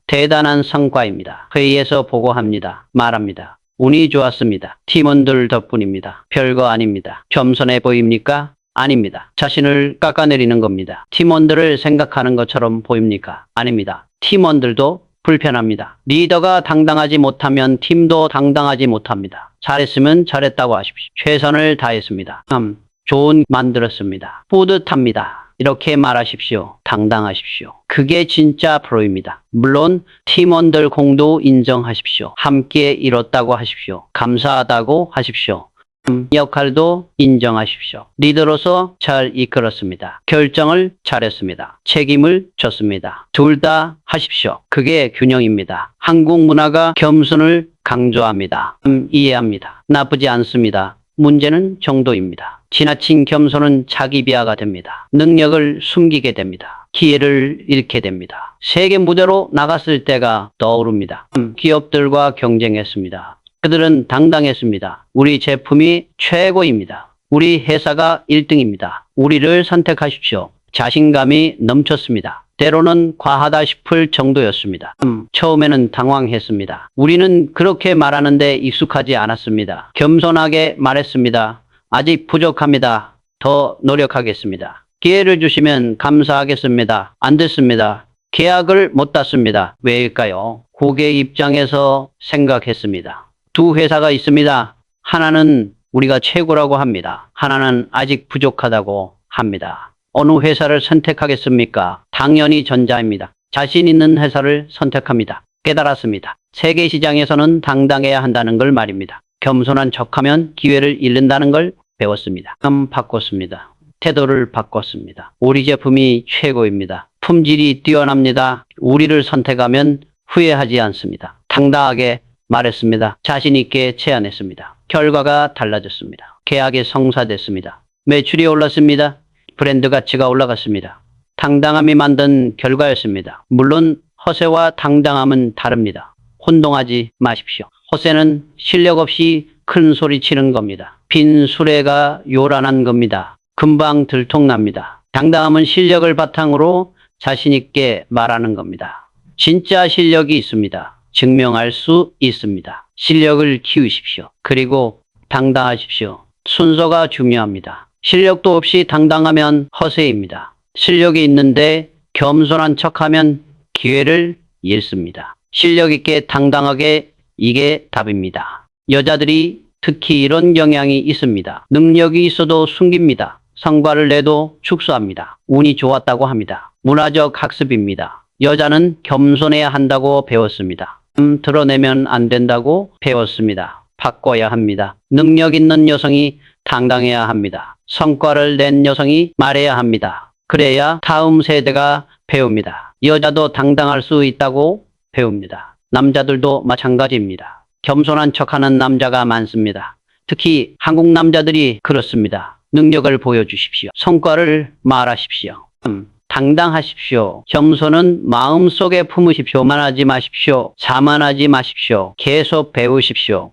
대단한 성과입니다. 회의에서 보고합니다. 말합니다. 운이 좋았습니다. 팀원들 덕분입니다. 별거 아닙니다. 겸손해 보입니까? 아닙니다. 자신을 깎아내리는 겁니다. 팀원들을 생각하는 것처럼 보입니까? 아닙니다. 팀원들도 불편합니다. 리더가 당당하지 못하면 팀도 당당하지 못합니다. 잘했으면 잘했다고 하십시오. 최선을 다했습니다. 좋은 만들었습니다. 뿌듯합니다. 이렇게 말하십시오. 당당하십시오. 그게 진짜 프로입니다. 물론 팀원들 공도 인정하십시오. 함께 이뤘다고 하십시오. 감사하다고 하십시오. 역할도 인정하십시오. 리더로서 잘 이끌었습니다. 결정을 잘했습니다. 책임을 졌습니다. 둘 다 하십시오. 그게 균형입니다. 한국 문화가 겸손을 강조합니다. 이해합니다. 나쁘지 않습니다. 문제는 정도입니다. 지나친 겸손은 자기 비하가 됩니다. 능력을 숨기게 됩니다. 기회를 잃게 됩니다. 세계 무대로 나갔을 때가 떠오릅니다. 기업들과 경쟁했습니다. 그들은 당당했습니다. 우리 제품이 최고입니다. 우리 회사가 1등입니다. 우리를 선택하십시오. 자신감이 넘쳤습니다. 때로는 과하다 싶을 정도였습니다. 처음에는 당황했습니다. 우리는 그렇게 말하는데 익숙하지 않았습니다. 겸손하게 말했습니다. 아직 부족합니다. 더 노력하겠습니다. 기회를 주시면 감사하겠습니다. 안 됐습니다. 계약을 못 땄습니다. 왜일까요? 고객 입장에서 생각했습니다. 두 회사가 있습니다. 하나는 우리가 최고라고 합니다. 하나는 아직 부족하다고 합니다. 어느 회사를 선택하겠습니까? 당연히 전자입니다. 자신 있는 회사를 선택합니다. 깨달았습니다. 세계 시장에서는 당당해야 한다는 걸 말입니다. 겸손한 척하면 기회를 잃는다는 걸 배웠습니다. 바꿨습니다. 태도를 바꿨습니다. 우리 제품이 최고입니다. 품질이 뛰어납니다. 우리를 선택하면 후회하지 않습니다. 당당하게 말했습니다. 자신 있게 제안했습니다. 결과가 달라졌습니다. 계약이 성사됐습니다. 매출이 올랐습니다. 브랜드 가치가 올라갔습니다. 당당함이 만든 결과였습니다. 물론 허세와 당당함은 다릅니다. 혼동하지 마십시오. 허세는 실력 없이 큰 소리 치는 겁니다. 빈 수레가 요란한 겁니다. 금방 들통납니다. 당당함은 실력을 바탕으로 자신 있게 말하는 겁니다. 진짜 실력이 있습니다. 증명할 수 있습니다. 실력을 키우십시오. 그리고 당당하십시오. 순서가 중요합니다. 실력도 없이 당당하면 허세입니다. 실력이 있는데 겸손한 척하면 기회를 잃습니다. 실력 있게 당당하게, 이게 답입니다. 여자들이 특히 이런 경향이 있습니다. 능력이 있어도 숨깁니다. 성과를 내도 축소합니다. 운이 좋았다고 합니다. 문화적 학습입니다. 여자는 겸손해야 한다고 배웠습니다. 드러내면 안 된다고 배웠습니다. 바꿔야 합니다. 능력 있는 여성이 당당해야 합니다. 성과를 낸 여성이 말해야 합니다. 그래야 다음 세대가 배웁니다. 여자도 당당할 수 있다고 배웁니다. 남자들도 마찬가지입니다. 겸손한 척하는 남자가 많습니다. 특히 한국 남자들이 그렇습니다. 능력을 보여주십시오. 성과를 말하십시오. 당당하십시오. 겸손은 마음속에 품으십시오. 만하지 마십시오. 자만하지 마십시오. 계속 배우십시오.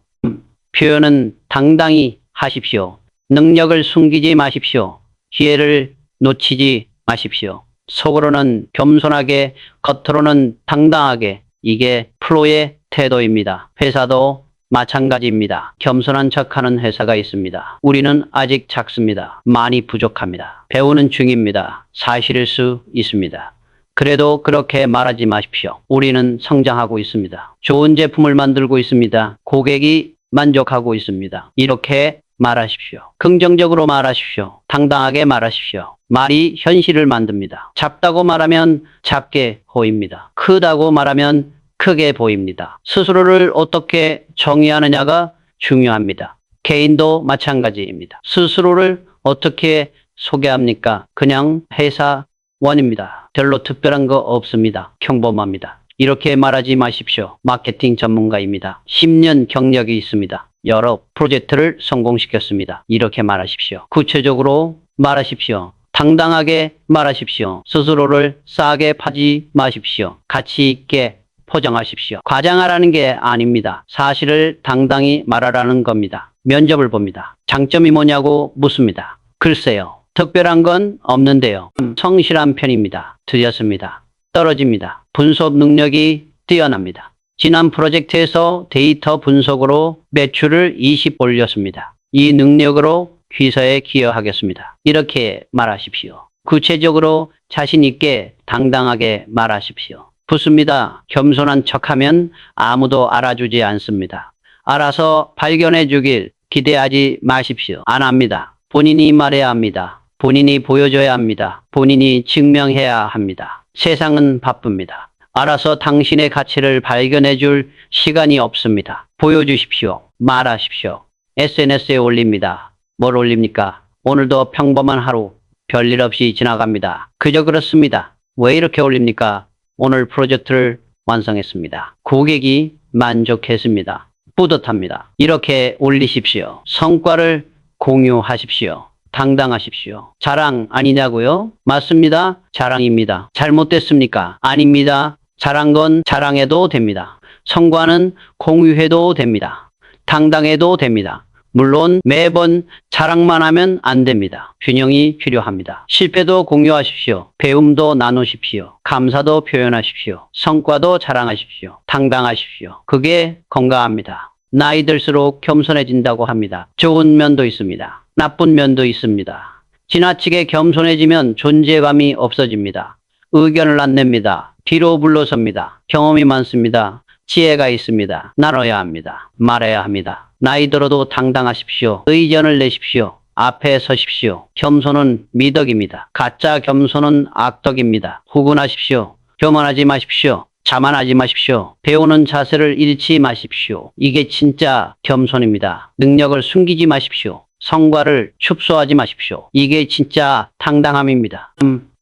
표현은 당당히 하십시오. 능력을 숨기지 마십시오. 기회를 놓치지 마십시오. 속으로는 겸손하게, 겉으로는 당당하게. 이게 프로의 태도입니다. 회사도 마찬가지입니다. 겸손한 척하는 회사가 있습니다. 우리는 아직 작습니다. 많이 부족합니다. 배우는 중입니다. 사실일 수 있습니다. 그래도 그렇게 말하지 마십시오. 우리는 성장하고 있습니다. 좋은 제품을 만들고 있습니다. 고객이 만족하고 있습니다. 이렇게 말하십시오. 긍정적으로 말하십시오. 당당하게 말하십시오. 말이 현실을 만듭니다. 작다고 말하면 작게 보입니다. 크다고 말하면 크게 보입니다. 스스로를 어떻게 정의하느냐가 중요합니다. 개인도 마찬가지입니다. 스스로를 어떻게 소개합니까? 그냥 회사원입니다. 별로 특별한 거 없습니다. 평범합니다. 이렇게 말하지 마십시오. 마케팅 전문가입니다. 10년 경력이 있습니다. 여러 프로젝트를 성공시켰습니다. 이렇게 말하십시오. 구체적으로 말하십시오. 당당하게 말하십시오. 스스로를 싸게 파지 마십시오. 가치 있게 포장하십시오. 과장하라는 게 아닙니다. 사실을 당당히 말하라는 겁니다. 면접을 봅니다. 장점이 뭐냐고 묻습니다. 글쎄요. 특별한 건 없는데요. 성실한 편입니다. 틀렸습니다. 떨어집니다. 분석 능력이 뛰어납니다. 지난 프로젝트에서 데이터 분석으로 매출을 20 올렸습니다. 이 능력으로 회사에 기여하겠습니다. 이렇게 말하십시오. 구체적으로 자신 있게 당당하게 말하십시오. 붙습니다. 겸손한 척하면 아무도 알아주지 않습니다. 알아서 발견해 주길 기대하지 마십시오. 안 합니다. 본인이 말해야 합니다. 본인이 보여줘야 합니다. 본인이 증명해야 합니다. 세상은 바쁩니다. 알아서 당신의 가치를 발견해 줄 시간이 없습니다. 보여주십시오. 말하십시오. SNS에 올립니다. 뭘 올립니까? 오늘도 평범한 하루, 별일 없이 지나갑니다. 그저 그렇습니다. 왜 이렇게 올립니까? 오늘 프로젝트를 완성했습니다. 고객이 만족했습니다. 뿌듯합니다. 이렇게 올리십시오. 성과를 공유하십시오. 당당하십시오. 자랑 아니냐고요? 맞습니다. 자랑입니다. 잘못됐습니까? 아닙니다. 잘한 건 자랑해도 됩니다. 성과는 공유해도 됩니다. 당당해도 됩니다. 물론 매번 자랑만 하면 안 됩니다. 균형이 필요합니다. 실패도 공유하십시오. 배움도 나누십시오. 감사도 표현하십시오. 성과도 자랑하십시오. 당당하십시오. 그게 건강합니다. 나이 들수록 겸손해진다고 합니다. 좋은 면도 있습니다. 나쁜 면도 있습니다. 지나치게 겸손해지면 존재감이 없어집니다. 의견을 안 냅니다. 뒤로 물러섭니다. 경험이 많습니다. 지혜가 있습니다. 나눠야 합니다. 말해야 합니다. 나이 들어도 당당하십시오. 의견을 내십시오. 앞에 서십시오. 겸손은 미덕입니다. 가짜 겸손은 악덕입니다. 후근하십시오. 교만하지 마십시오. 자만하지 마십시오. 배우는 자세를 잃지 마십시오. 이게 진짜 겸손입니다. 능력을 숨기지 마십시오. 성과를 축소하지 마십시오. 이게 진짜 당당함입니다.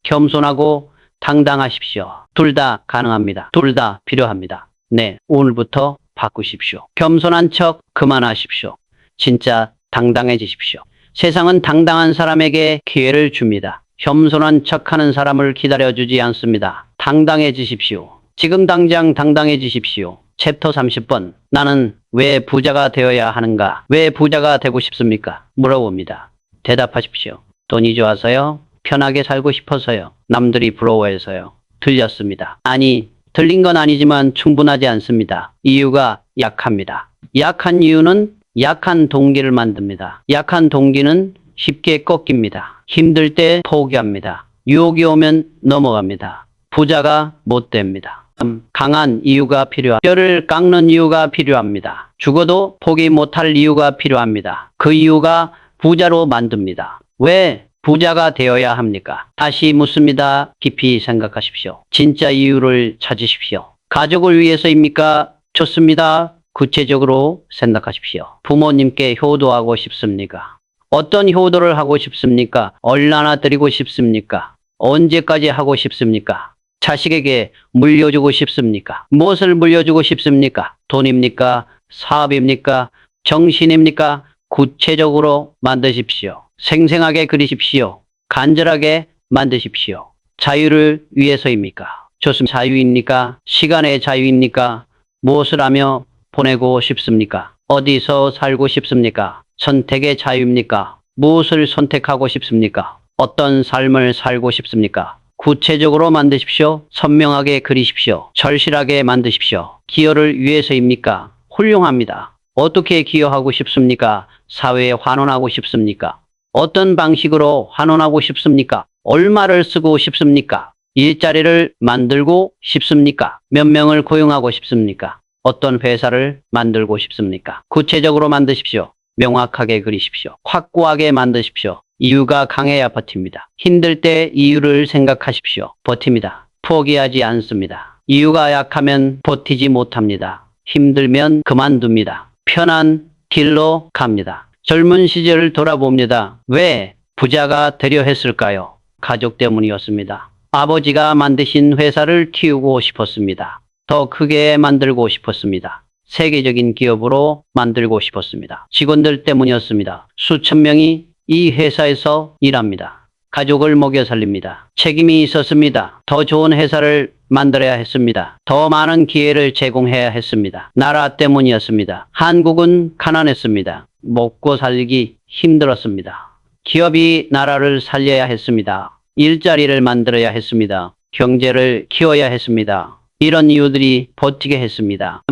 겸손하고 당당하십시오. 둘 다 가능합니다. 둘 다 필요합니다. 네, 오늘부터 바꾸십시오. 겸손한 척 그만하십시오. 진짜 당당해지십시오. 세상은 당당한 사람에게 기회를 줍니다. 겸손한 척하는 사람을 기다려주지 않습니다. 당당해지십시오. 지금 당장 당당해지십시오. 챕터 30번. 나는 왜 부자가 되어야 하는가? 왜 부자가 되고 싶습니까? 물어봅니다. 대답하십시오. 돈이 좋아서요? 편하게 살고 싶어서요? 남들이 부러워해서요? 틀렸습니다. 아니, 틀린 건 아니지만 충분하지 않습니다. 이유가 약합니다. 약한 이유는 약한 동기를 만듭니다. 약한 동기는 쉽게 꺾입니다. 힘들 때 포기합니다. 유혹이 오면 넘어갑니다. 부자가 못 됩니다. 강한 이유가 필요합니다. 뼈를 깎는 이유가 필요합니다. 죽어도 포기 못할 이유가 필요합니다. 그 이유가 부자로 만듭니다. 왜 부자가 되어야 합니까? 다시 묻습니다. 깊이 생각하십시오. 진짜 이유를 찾으십시오. 가족을 위해서입니까? 좋습니다. 구체적으로 생각하십시오. 부모님께 효도하고 싶습니까? 어떤 효도를 하고 싶습니까? 얼마나 드리고 싶습니까? 언제까지 하고 싶습니까? 자식에게 물려주고 싶습니까? 무엇을 물려주고 싶습니까? 돈입니까? 사업입니까? 정신입니까? 구체적으로 만드십시오. 생생하게 그리십시오. 간절하게 만드십시오. 자유를 위해서입니까? 좋습니다. 자유입니까? 시간의 자유입니까? 무엇을 하며 보내고 싶습니까? 어디서 살고 싶습니까? 선택의 자유입니까? 무엇을 선택하고 싶습니까? 어떤 삶을 살고 싶습니까? 구체적으로 만드십시오. 선명하게 그리십시오. 절실하게 만드십시오. 기여를 위해서입니까? 훌륭합니다. 어떻게 기여하고 싶습니까? 사회에 환원하고 싶습니까? 어떤 방식으로 환원하고 싶습니까? 얼마를 쓰고 싶습니까? 일자리를 만들고 싶습니까? 몇 명을 고용하고 싶습니까? 어떤 회사를 만들고 싶습니까? 구체적으로 만드십시오. 명확하게 그리십시오. 확고하게 만드십시오. 이유가 강해야 버팁니다. 힘들 때 이유를 생각하십시오. 버팁니다. 포기하지 않습니다. 이유가 약하면 버티지 못합니다. 힘들면 그만둡니다. 편한 길로 갑니다. 젊은 시절을 돌아봅니다. 왜 부자가 되려 했을까요? 가족 때문이었습니다. 아버지가 만드신 회사를 키우고 싶었습니다. 더 크게 만들고 싶었습니다. 세계적인 기업으로 만들고 싶었습니다. 직원들 때문이었습니다. 수천 명이 이 회사에서 일합니다. 가족을 먹여 살립니다. 책임이 있었습니다. 더 좋은 회사를 만들어야 했습니다. 더 많은 기회를 제공해야 했습니다. 나라 때문이었습니다. 한국은 가난했습니다. 먹고 살기 힘들었습니다. 기업이 나라를 살려야 했습니다. 일자리를 만들어야 했습니다. 경제를 키워야 했습니다. 이런 이유들이 버티게 했습니다.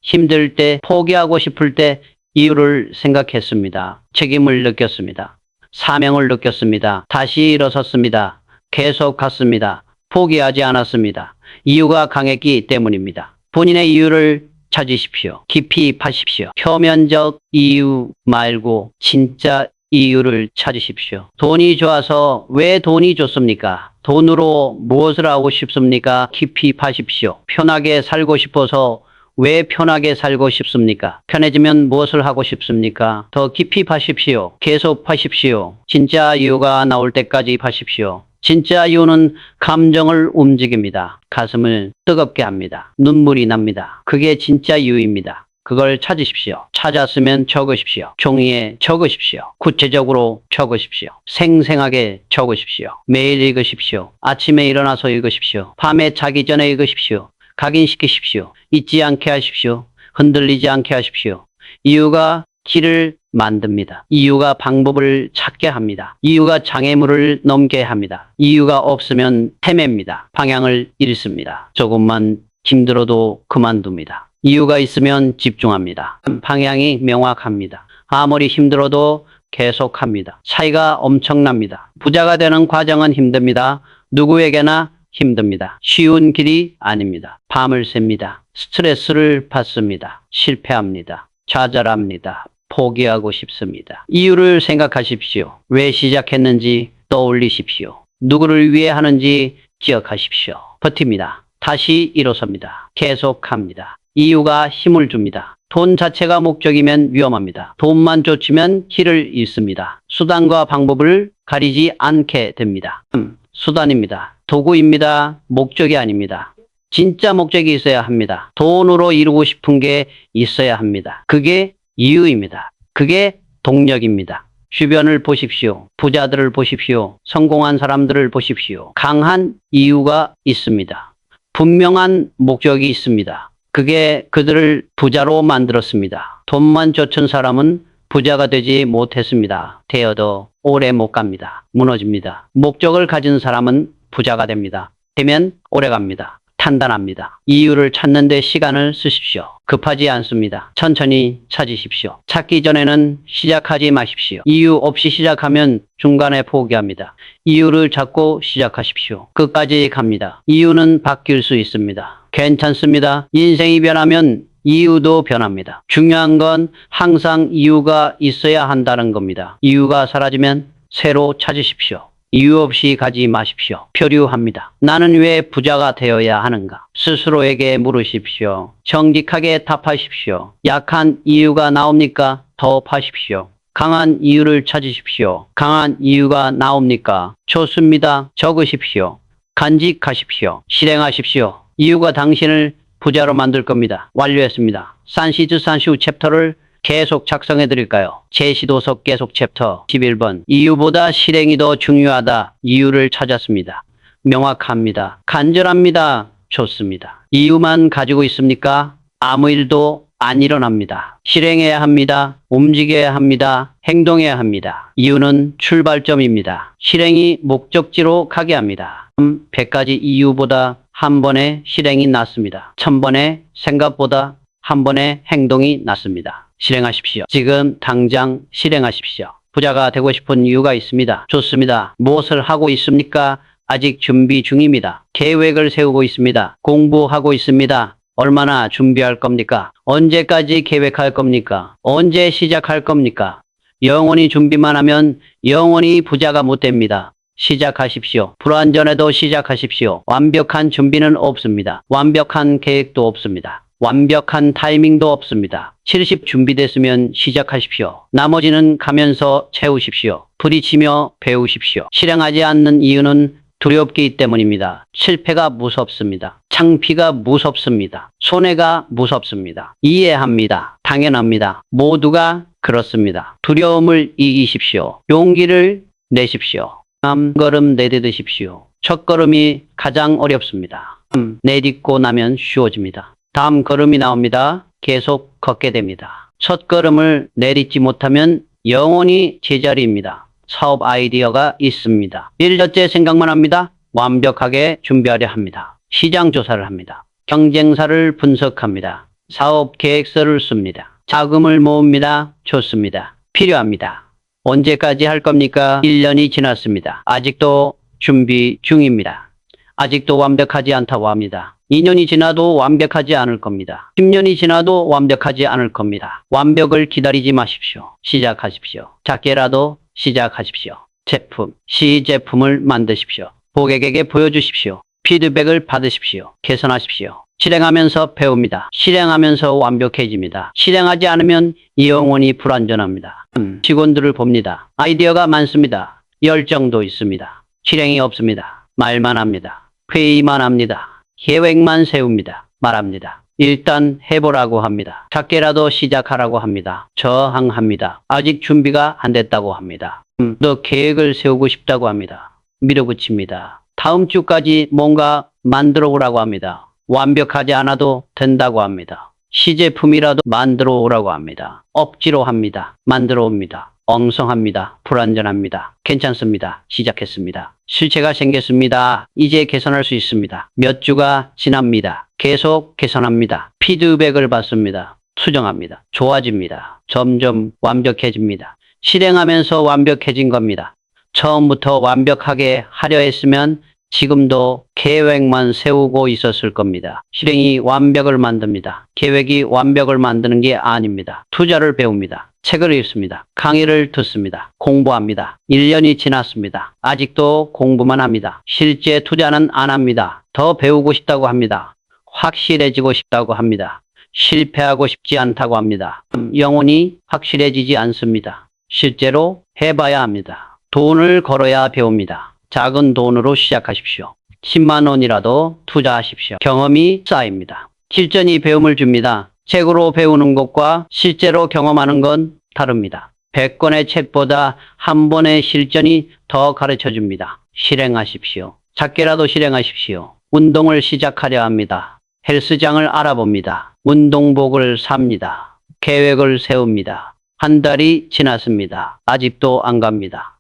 힘들 때, 포기하고 싶을 때 이유를 생각했습니다. 책임을 느꼈습니다. 사명을 느꼈습니다. 다시 일어섰습니다. 계속 갔습니다. 포기하지 않았습니다. 이유가 강했기 때문입니다. 본인의 이유를 찾으십시오. 깊이 파십시오. 표면적 이유 말고 진짜 이유를 찾으십시오. 돈이 좋아서 왜 돈이 좋습니까? 돈으로 무엇을 하고 싶습니까? 깊이 파십시오. 편하게 살고 싶어서 왜 편하게 살고 싶습니까? 편해지면 무엇을 하고 싶습니까? 더 깊이 파십시오. 계속 파십시오. 진짜 이유가 나올 때까지 파십시오. 진짜 이유는 감정을 움직입니다. 가슴을 뜨겁게 합니다. 눈물이 납니다. 그게 진짜 이유입니다. 그걸 찾으십시오. 찾았으면 적으십시오. 종이에 적으십시오. 구체적으로 적으십시오. 생생하게 적으십시오. 매일 읽으십시오. 아침에 일어나서 읽으십시오. 밤에 자기 전에 읽으십시오. 각인시키십시오. 잊지 않게 하십시오. 흔들리지 않게 하십시오. 이유가 길을 만듭니다. 이유가 방법을 찾게 합니다. 이유가 장애물을 넘게 합니다. 이유가 없으면 헤맵니다. 방향을 잃습니다. 조금만 힘들어도 그만둡니다. 이유가 있으면 집중합니다. 방향이 명확합니다. 아무리 힘들어도 계속합니다. 차이가 엄청납니다. 부자가 되는 과정은 힘듭니다. 누구에게나 힘듭니다. 쉬운 길이 아닙니다. 밤을 샙니다. 스트레스를 받습니다. 실패합니다. 좌절합니다. 포기하고 싶습니다. 이유를 생각하십시오. 왜 시작했는지 떠올리십시오. 누구를 위해 하는지 기억하십시오. 버팁니다. 다시 일어섭니다. 계속합니다. 이유가 힘을 줍니다. 돈 자체가 목적이면 위험합니다. 돈만 쫓으면 길을 잃습니다. 수단과 방법을 가리지 않게 됩니다. 수단입니다. 도구입니다. 목적이 아닙니다. 진짜 목적이 있어야 합니다. 돈으로 이루고 싶은 게 있어야 합니다. 그게 이유입니다. 그게 동력입니다. 주변을 보십시오. 부자들을 보십시오. 성공한 사람들을 보십시오. 강한 이유가 있습니다. 분명한 목적이 있습니다. 그게 그들을 부자로 만들었습니다. 돈만 쫓은 사람은 부자가 되지 못했습니다. 되어도 오래 못 갑니다. 무너집니다. 목적을 가진 사람은 부자가 됩니다. 되면 오래 갑니다. 판단합니다. 이유를 찾는 데 시간을 쓰십시오. 급하지 않습니다. 천천히 찾으십시오. 찾기 전에는 시작하지 마십시오. 이유 없이 시작하면 중간에 포기합니다. 이유를 찾고 시작하십시오. 끝까지 갑니다. 이유는 바뀔 수 있습니다. 괜찮습니다. 인생이 변하면 이유도 변합니다. 중요한 건 항상 이유가 있어야 한다는 겁니다. 이유가 사라지면 새로 찾으십시오. 이유 없이 가지 마십시오. 표류합니다. 나는 왜 부자가 되어야 하는가? 스스로에게 물으십시오. 정직하게 답하십시오. 약한 이유가 나옵니까? 더 파십시오. 강한 이유를 찾으십시오. 강한 이유가 나옵니까? 좋습니다. 적으십시오. 간직하십시오. 실행하십시오. 이유가 당신을 부자로 만들 겁니다. 완료했습니다. 산시즈 산슈 챕터를 계속 작성해 드릴까요? 제시도서 계속 챕터 11번. 이유보다 실행이 더 중요하다. 이유를 찾았습니다. 명확합니다. 간절합니다. 좋습니다. 이유만 가지고 있습니까? 아무 일도 안 일어납니다. 실행해야 합니다. 움직여야 합니다. 행동해야 합니다. 이유는 출발점입니다. 실행이 목적지로 가게 합니다. 100가지 이유보다 한 번의 실행이 낫습니다. 1000번의 생각보다 한 번의 행동이 낫습니다. 실행하십시오. 지금 당장 실행하십시오. 부자가 되고 싶은 이유가 있습니다. 좋습니다. 무엇을 하고 있습니까? 아직 준비 중입니다. 계획을 세우고 있습니다. 공부하고 있습니다. 얼마나 준비할 겁니까? 언제까지 계획할 겁니까? 언제 시작할 겁니까? 영원히 준비만 하면 영원히 부자가 못 됩니다. 시작하십시오. 불완전해도 시작하십시오. 완벽한 준비는 없습니다. 완벽한 계획도 없습니다. 완벽한 타이밍도 없습니다. 70 준비됐으면 시작하십시오. 나머지는 가면서 채우십시오. 부딪히며 배우십시오. 실행하지 않는 이유는 두렵기 때문입니다. 실패가 무섭습니다. 창피가 무섭습니다. 손해가 무섭습니다. 이해합니다. 당연합니다. 모두가 그렇습니다. 두려움을 이기십시오. 용기를 내십시오. 한 걸음 내딛으십시오. 첫 걸음이 가장 어렵습니다. 내딛고 나면 쉬워집니다. 다음 걸음이 나옵니다. 계속 걷게 됩니다. 첫 걸음을 내딛지 못하면 영원히 제자리입니다. 사업 아이디어가 있습니다. 일절째 생각만 합니다. 완벽하게 준비하려 합니다. 시장 조사를 합니다. 경쟁사를 분석합니다. 사업 계획서를 씁니다. 자금을 모읍니다. 좋습니다. 필요합니다. 언제까지 할 겁니까? 1년이 지났습니다. 아직도 준비 중입니다. 아직도 완벽하지 않다고 합니다. 2년이 지나도 완벽하지 않을 겁니다. 10년이 지나도 완벽하지 않을 겁니다. 완벽을 기다리지 마십시오. 시작하십시오. 작게라도 시작하십시오. 제품, 시제품을 만드십시오. 고객에게 보여주십시오. 피드백을 받으십시오. 개선하십시오. 실행하면서 배웁니다. 실행하면서 완벽해집니다. 실행하지 않으면 영원히 불완전합니다. 직원들을 봅니다. 아이디어가 많습니다. 열정도 있습니다. 실행이 없습니다. 말만 합니다. 회의만 합니다. 계획만 세웁니다. 말합니다. 일단 해보라고 합니다. 작게라도 시작하라고 합니다. 저항합니다. 아직 준비가 안 됐다고 합니다. 더 계획을 세우고 싶다고 합니다. 밀어붙입니다. 다음 주까지 뭔가 만들어 오라고 합니다. 완벽하지 않아도 된다고 합니다. 시제품이라도 만들어 오라고 합니다. 억지로 합니다. 만들어 옵니다. 엉성합니다. 불완전합니다. 괜찮습니다. 시작했습니다. 실체가 생겼습니다. 이제 개선할 수 있습니다. 몇 주가 지납니다. 계속 개선합니다. 피드백을 받습니다. 수정합니다. 좋아집니다. 점점 완벽해집니다. 실행하면서 완벽해진 겁니다. 처음부터 완벽하게 하려 했으면 지금도 계획만 세우고 있었을 겁니다. 실행이 완벽을 만듭니다. 계획이 완벽을 만드는 게 아닙니다. 투자를 배웁니다. 책을 읽습니다. 강의를 듣습니다. 공부합니다. 1년이 지났습니다. 아직도 공부만 합니다. 실제 투자는 안 합니다. 더 배우고 싶다고 합니다. 확실해지고 싶다고 합니다. 실패하고 싶지 않다고 합니다. 영혼이 확실해지지 않습니다. 실제로 해봐야 합니다. 돈을 걸어야 배웁니다. 작은 돈으로 시작하십시오. 10만 원이라도 투자하십시오. 경험이 쌓입니다. 실전이 배움을 줍니다. 책으로 배우는 것과 실제로 경험하는 건 다릅니다. 100권의 책보다 한 번의 실전이 더 가르쳐 줍니다. 실행하십시오. 작게라도 실행하십시오. 운동을 시작하려 합니다. 헬스장을 알아봅니다. 운동복을 삽니다. 계획을 세웁니다. 한 달이 지났습니다. 아직도 안 갑니다.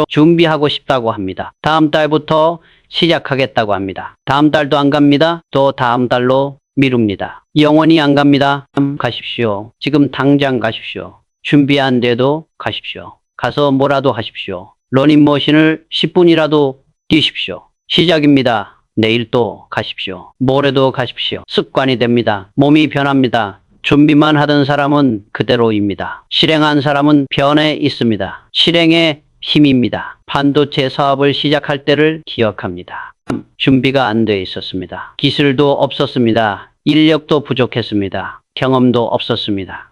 준비하고 싶다고 합니다. 다음 달부터 시작하겠다고 합니다. 다음 달도 안 갑니다. 또 다음 달로 미룹니다. 영원히 안 갑니다. 가십시오. 지금 당장 가십시오. 준비 안 돼도 가십시오. 가서 뭐라도 하십시오. 러닝머신을 10분이라도 뛰십시오. 시작입니다. 내일 또 가십시오. 모레도 가십시오. 습관이 됩니다. 몸이 변합니다. 준비만 하던 사람은 그대로입니다. 실행한 사람은 변해 있습니다. 실행의 힘입니다. 반도체 사업을 시작할 때를 기억합니다. 준비가 안 돼 있었습니다. 기술도 없었습니다. 인력도 부족했습니다. 경험도 없었습니다.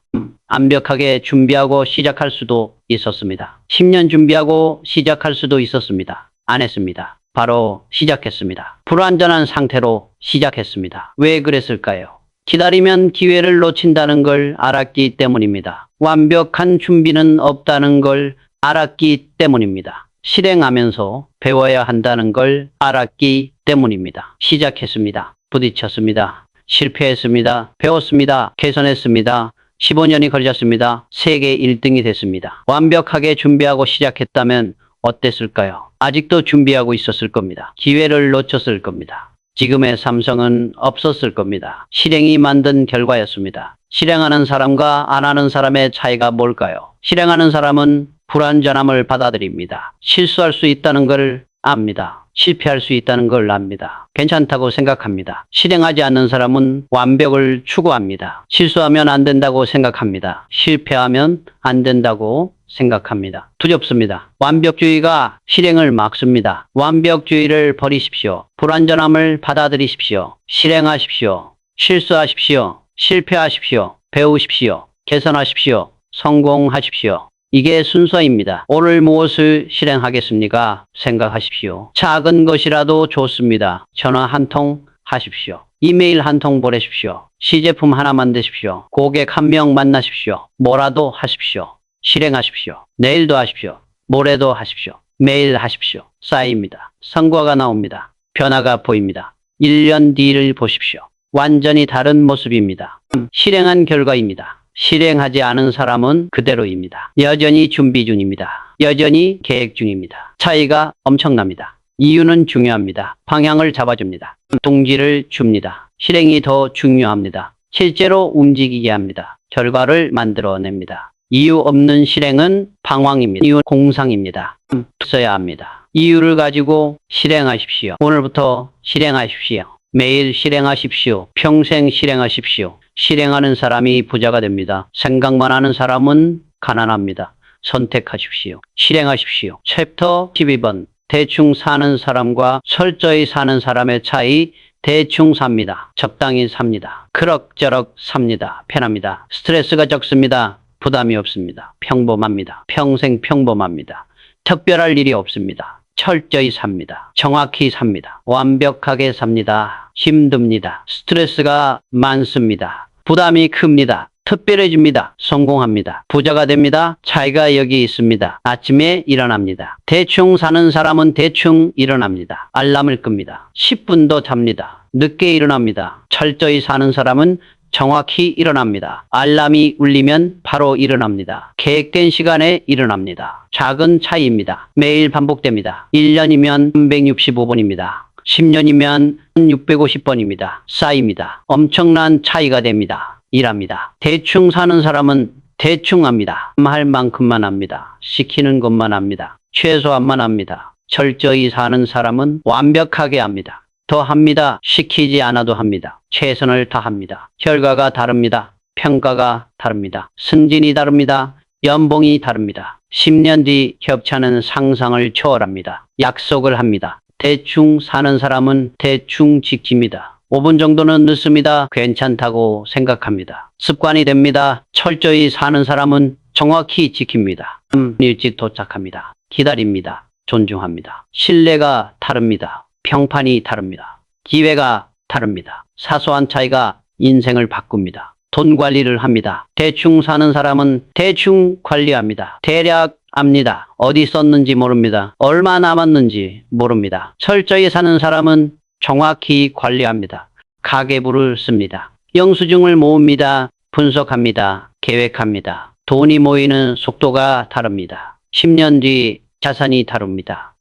완벽하게 준비하고 시작할 수도 있었습니다. 10년 준비하고 시작할 수도 있었습니다. 안 했습니다. 바로 시작했습니다. 불완전한 상태로 시작했습니다. 왜 그랬을까요? 기다리면 기회를 놓친다는 걸 알았기 때문입니다. 완벽한 준비는 없다는 걸 알았기 때문입니다. 실행하면서 배워야 한다는 걸 알았기 때문입니다. 시작했습니다. 부딪혔습니다. 실패했습니다. 배웠습니다. 개선했습니다. 15년이 걸렸습니다. 세계 1등이 됐습니다. 완벽하게 준비하고 시작했다면 어땠을까요? 아직도 준비하고 있었을 겁니다. 기회를 놓쳤을 겁니다. 지금의 삼성은 없었을 겁니다. 실행이 만든 결과였습니다. 실행하는 사람과 안 하는 사람의 차이가 뭘까요? 실행하는 사람은 불완전함을 받아들입니다. 실수할 수 있다는 걸 압니다. 실패할 수 있다는 걸 압니다. 괜찮다고 생각합니다. 실행하지 않는 사람은 완벽을 추구합니다. 실수하면 안 된다고 생각합니다. 실패하면 안 된다고 생각합니다. 두렵습니다. 완벽주의가 실행을 막습니다. 완벽주의를 버리십시오. 불완전함을 받아들이십시오. 실행하십시오. 실수하십시오. 실패하십시오. 배우십시오. 개선하십시오. 성공하십시오. 이게 순서입니다. 오늘 무엇을 실행하겠습니까? 생각하십시오. 작은 것이라도 좋습니다. 전화 한 통 하십시오. 이메일 한 통 보내십시오. 시제품 하나 만드십시오. 고객 한 명 만나십시오. 뭐라도 하십시오. 실행하십시오. 내일도 하십시오. 모레도 하십시오. 매일 하십시오. 쌓입니다. 성과가 나옵니다. 변화가 보입니다. 1년 뒤를 보십시오. 완전히 다른 모습입니다. 실행한 결과입니다. 실행하지 않은 사람은 그대로입니다. 여전히 준비 중입니다. 여전히 계획 중입니다. 차이가 엄청납니다. 이유는 중요합니다. 방향을 잡아줍니다. 동기를 줍니다. 실행이 더 중요합니다. 실제로 움직이게 합니다. 결과를 만들어냅니다. 이유 없는 실행은 방황입니다. 이유 공상입니다. 써야 합니다. 이유를 가지고 실행하십시오. 오늘부터 실행하십시오. 매일 실행하십시오. 평생 실행하십시오. 실행하는 사람이 부자가 됩니다. 생각만 하는 사람은 가난합니다. 선택하십시오. 실행하십시오. 챕터 12번. 대충 사는 사람과 철저히 사는 사람의 차이. 대충 삽니다. 적당히 삽니다. 그럭저럭 삽니다. 편합니다. 스트레스가 적습니다. 부담이 없습니다. 평범합니다. 평생 평범합니다. 특별할 일이 없습니다. 철저히 삽니다. 정확히 삽니다. 완벽하게 삽니다. 힘듭니다. 스트레스가 많습니다. 부담이 큽니다. 특별해집니다. 성공합니다. 부자가 됩니다. 차이가 여기 있습니다. 아침에 일어납니다. 대충 사는 사람은 대충 일어납니다. 알람을 끕니다. 10분도 잡니다. 늦게 일어납니다. 철저히 사는 사람은 정확히 일어납니다. 알람이 울리면 바로 일어납니다. 계획된 시간에 일어납니다. 작은 차이입니다. 매일 반복됩니다. 1년이면 365번입니다. 10년이면 650번입니다. 쌓입니다. 엄청난 차이가 됩니다. 일합니다. 대충 사는 사람은 대충 합니다. 할 만큼만 합니다. 시키는 것만 합니다. 최소한만 합니다. 철저히 사는 사람은 완벽하게 합니다. 더 합니다. 시키지 않아도 합니다. 최선을 다합니다. 결과가 다릅니다. 평가가 다릅니다. 승진이 다릅니다. 연봉이 다릅니다. 10년 뒤 협찬은 상상을 초월합니다. 약속을 합니다. 대충 사는 사람은 대충 지킵니다. 5분 정도는 늦습니다. 괜찮다고 생각합니다. 습관이 됩니다. 철저히 사는 사람은 정확히 지킵니다. 일찍 도착합니다. 기다립니다. 존중합니다. 신뢰가 다릅니다. 평판이 다릅니다. 기회가 다릅니다. 사소한 차이가 인생을 바꿉니다. 돈 관리를 합니다. 대충 사는 사람은 대충 관리합니다. 대략 압니다. 어디 썼는지 모릅니다. 얼마 남았는지 모릅니다. 철저히 사는 사람은 정확히 관리합니다. 가계부를 씁니다. 영수증을 모읍니다. 분석합니다. 계획합니다. 돈이 모이는 속도가 다릅니다. 10년 뒤 자산이 다릅니다.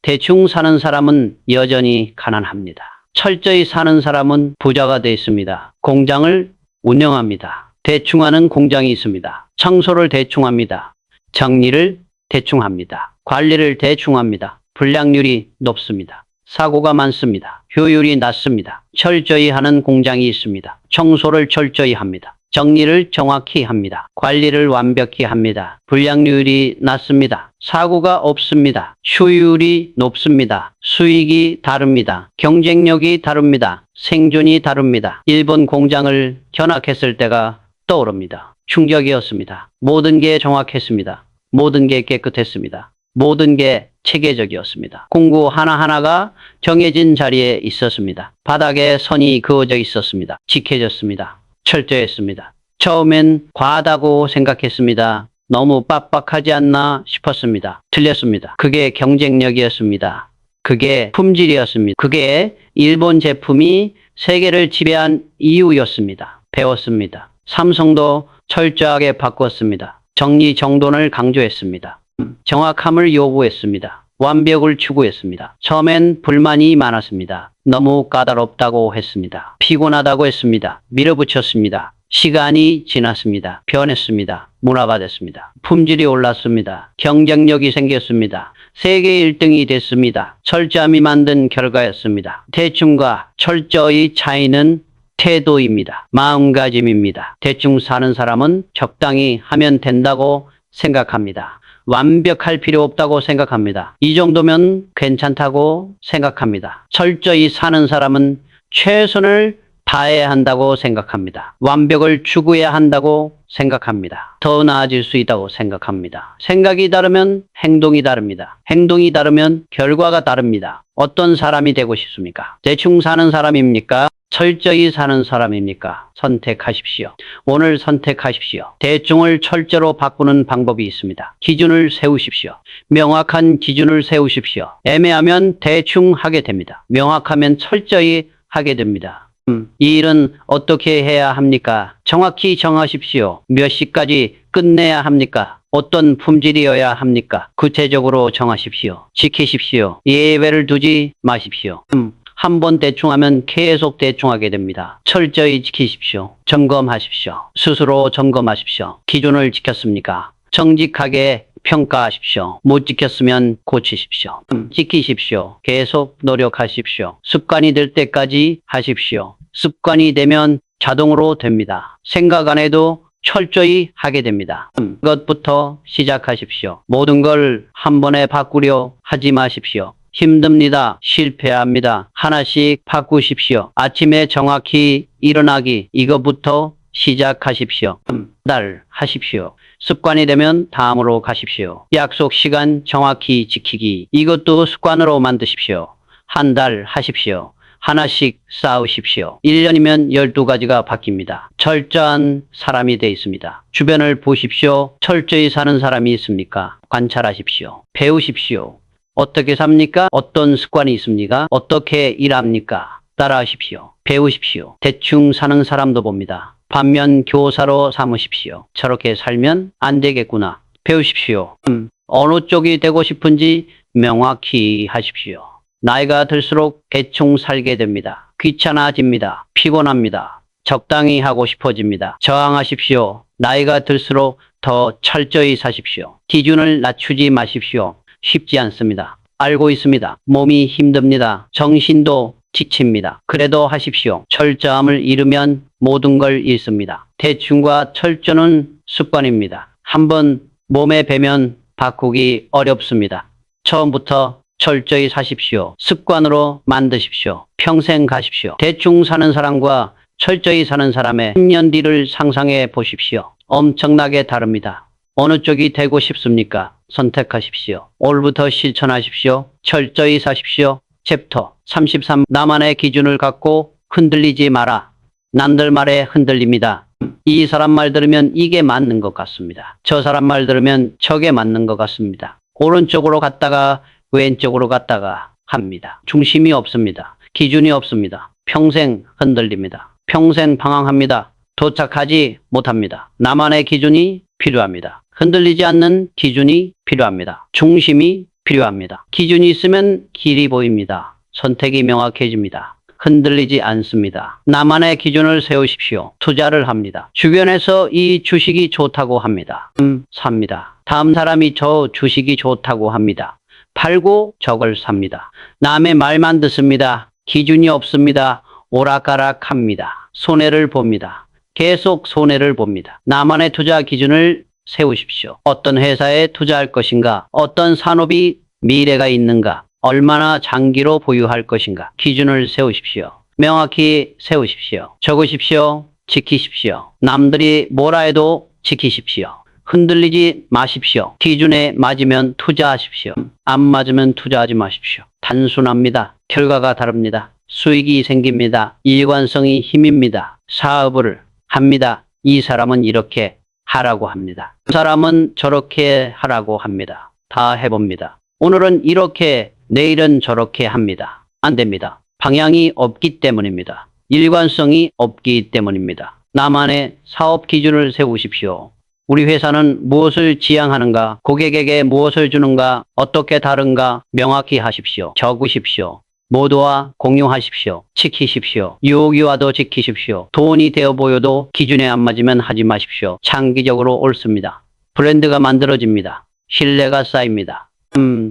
대충 사는 사람은 여전히 가난합니다. 철저히 사는 사람은 부자가 되어 있습니다. 공장을 운영합니다. 대충 하는 공장이 있습니다. 청소를 대충 합니다. 정리를 대충 합니다. 관리를 대충 합니다. 불량률이 높습니다. 사고가 많습니다. 효율이 낮습니다. 철저히 하는 공장이 있습니다. 청소를 철저히 합니다. 정리를 정확히 합니다. 관리를 완벽히 합니다. 불량률이 낮습니다. 사고가 없습니다. 효율이 높습니다. 수익이 다릅니다. 경쟁력이 다릅니다. 생존이 다릅니다. 일본 공장을 견학했을 때가 떠오릅니다. 충격이었습니다. 모든 게 정확했습니다. 모든 게 깨끗했습니다. 모든 게 체계적이었습니다. 공구 하나하나가 정해진 자리에 있었습니다. 바닥에 선이 그어져 있었습니다. 지켜졌습니다. 철저했습니다. 처음엔 과하다고 생각했습니다. 너무 빡빡하지 않나 싶었습니다. 틀렸습니다. 그게 경쟁력이었습니다. 그게 품질이었습니다. 그게 일본 제품이 세계를 지배한 이유였습니다. 배웠습니다. 삼성도 철저하게 바꿨습니다. 정리정돈을 강조했습니다. 정확함을 요구했습니다. 완벽을 추구했습니다. 처음엔 불만이 많았습니다. 너무 까다롭다고 했습니다. 피곤하다고 했습니다. 밀어붙였습니다. 시간이 지났습니다. 변했습니다. 문화가 됐습니다. 품질이 올랐습니다. 경쟁력이 생겼습니다. 세계 1등이 됐습니다. 철저함이 만든 결과였습니다. 대충과 철저히 차이는 태도입니다. 마음가짐입니다. 대충 사는 사람은 적당히 하면 된다고 생각합니다. 완벽할 필요 없다고 생각합니다. 이 정도면 괜찮다고 생각합니다. 철저히 사는 사람은 최선을 다해야 한다고 생각합니다. 완벽을 추구해야 한다고 생각합니다. 더 나아질 수 있다고 생각합니다. 생각이 다르면 행동이 다릅니다. 행동이 다르면 결과가 다릅니다. 어떤 사람이 되고 싶습니까? 대충 사는 사람입니까? 철저히 사는 사람입니까? 선택하십시오. 오늘 선택하십시오. 대충을 철저로 바꾸는 방법이 있습니다. 기준을 세우십시오. 명확한 기준을 세우십시오. 애매하면 대충 하게 됩니다. 명확하면 철저히 하게 됩니다. 이 일은 어떻게 해야 합니까? 정확히 정하십시오. 몇 시까지 끝내야 합니까? 어떤 품질이어야 합니까? 구체적으로 정하십시오. 지키십시오. 예외를 두지 마십시오. 한 번 대충 하면 계속 대충 하게 됩니다. 철저히 지키십시오. 점검하십시오. 스스로 점검하십시오. 기준을 지켰습니까? 정직하게 평가하십시오. 못 지켰으면 고치십시오. 지키십시오. 계속 노력하십시오. 습관이 될 때까지 하십시오. 습관이 되면 자동으로 됩니다. 생각 안 해도 철저히 하게 됩니다. 그것부터 시작하십시오. 모든 걸 한 번에 바꾸려 하지 마십시오. 힘듭니다. 실패합니다. 하나씩 바꾸십시오. 아침에 정확히 일어나기, 이것부터 시작하십시오. 달 하십시오. 습관이 되면 다음으로 가십시오. 약속 시간 정확히 지키기, 이것도 습관으로 만드십시오. 한 달 하십시오. 하나씩 쌓으십시오. 1년이면 12가지가 바뀝니다. 철저한 사람이 되어 있습니다. 주변을 보십시오. 철저히 사는 사람이 있습니까? 관찰하십시오. 배우십시오. 어떻게 삽니까? 어떤 습관이 있습니까? 어떻게 일합니까? 따라하십시오. 배우십시오. 대충 사는 사람도 봅니다. 반면 교사로 삼으십시오. 저렇게 살면 안 되겠구나. 배우십시오. 어느 쪽이 되고 싶은지 명확히 하십시오. 나이가 들수록 대충 살게 됩니다. 귀찮아집니다. 피곤합니다. 적당히 하고 싶어집니다. 저항하십시오. 나이가 들수록 더 철저히 사십시오. 기준을 낮추지 마십시오. 쉽지 않습니다. 알고 있습니다. 몸이 힘듭니다. 정신도 지칩니다. 그래도 하십시오. 철저함을 잃으면 모든 걸 잃습니다. 대충과 철저는 습관입니다. 한번 몸에 배면 바꾸기 어렵습니다. 처음부터 철저히 사십시오. 습관으로 만드십시오. 평생 가십시오. 대충 사는 사람과 철저히 사는 사람의 10년 뒤를 상상해 보십시오. 엄청나게 다릅니다. 어느 쪽이 되고 싶습니까? 선택하십시오. 오늘부터 실천하십시오. 철저히 사십시오. 챕터 33. 나만의 기준을 갖고 흔들리지 마라. 남들 말에 흔들립니다. 이 사람 말 들으면 이게 맞는 것 같습니다. 저 사람 말 들으면 저게 맞는 것 같습니다. 오른쪽으로 갔다가 왼쪽으로 갔다가 합니다. 중심이 없습니다. 기준이 없습니다. 평생 흔들립니다. 평생 방황합니다. 도착하지 못합니다. 나만의 기준이 필요합니다. 흔들리지 않는 기준이 필요합니다. 중심이 필요합니다. 기준이 있으면 길이 보입니다. 선택이 명확해집니다. 흔들리지 않습니다. 나만의 기준을 세우십시오. 투자를 합니다. 주변에서 이 주식이 좋다고 합니다. 삽니다. 다음 사람이 저 주식이 좋다고 합니다. 팔고 저걸 삽니다. 남의 말만 듣습니다. 기준이 없습니다. 오락가락합니다. 손해를 봅니다. 계속 손해를 봅니다. 나만의 투자 기준을 세우십시오. 어떤 회사에 투자할 것인가? 어떤 산업이 미래가 있는가? 얼마나 장기로 보유할 것인가? 기준을 세우십시오. 명확히 세우십시오. 적으십시오. 지키십시오. 남들이 뭐라 해도 지키십시오. 흔들리지 마십시오. 기준에 맞으면 투자하십시오. 안 맞으면 투자하지 마십시오. 단순합니다. 결과가 다릅니다. 수익이 생깁니다. 일관성이 힘입니다. 사업을 합니다. 이 사람은 이렇게 하라고 합니다. 그 사람은 저렇게 하라고 합니다. 다 해봅니다. 오늘은 이렇게, 내일은 저렇게 합니다. 안 됩니다. 방향이 없기 때문입니다. 일관성이 없기 때문입니다. 나만의 사업 기준을 세우십시오. 우리 회사는 무엇을 지향하는가, 고객에게 무엇을 주는가, 어떻게 다른가 명확히 하십시오. 적으십시오. 모두와 공유하십시오. 지키십시오. 유혹이 와도 지키십시오. 돈이 되어 보여도 기준에 안 맞으면 하지 마십시오. 장기적으로 옳습니다. 브랜드가 만들어집니다. 신뢰가 쌓입니다.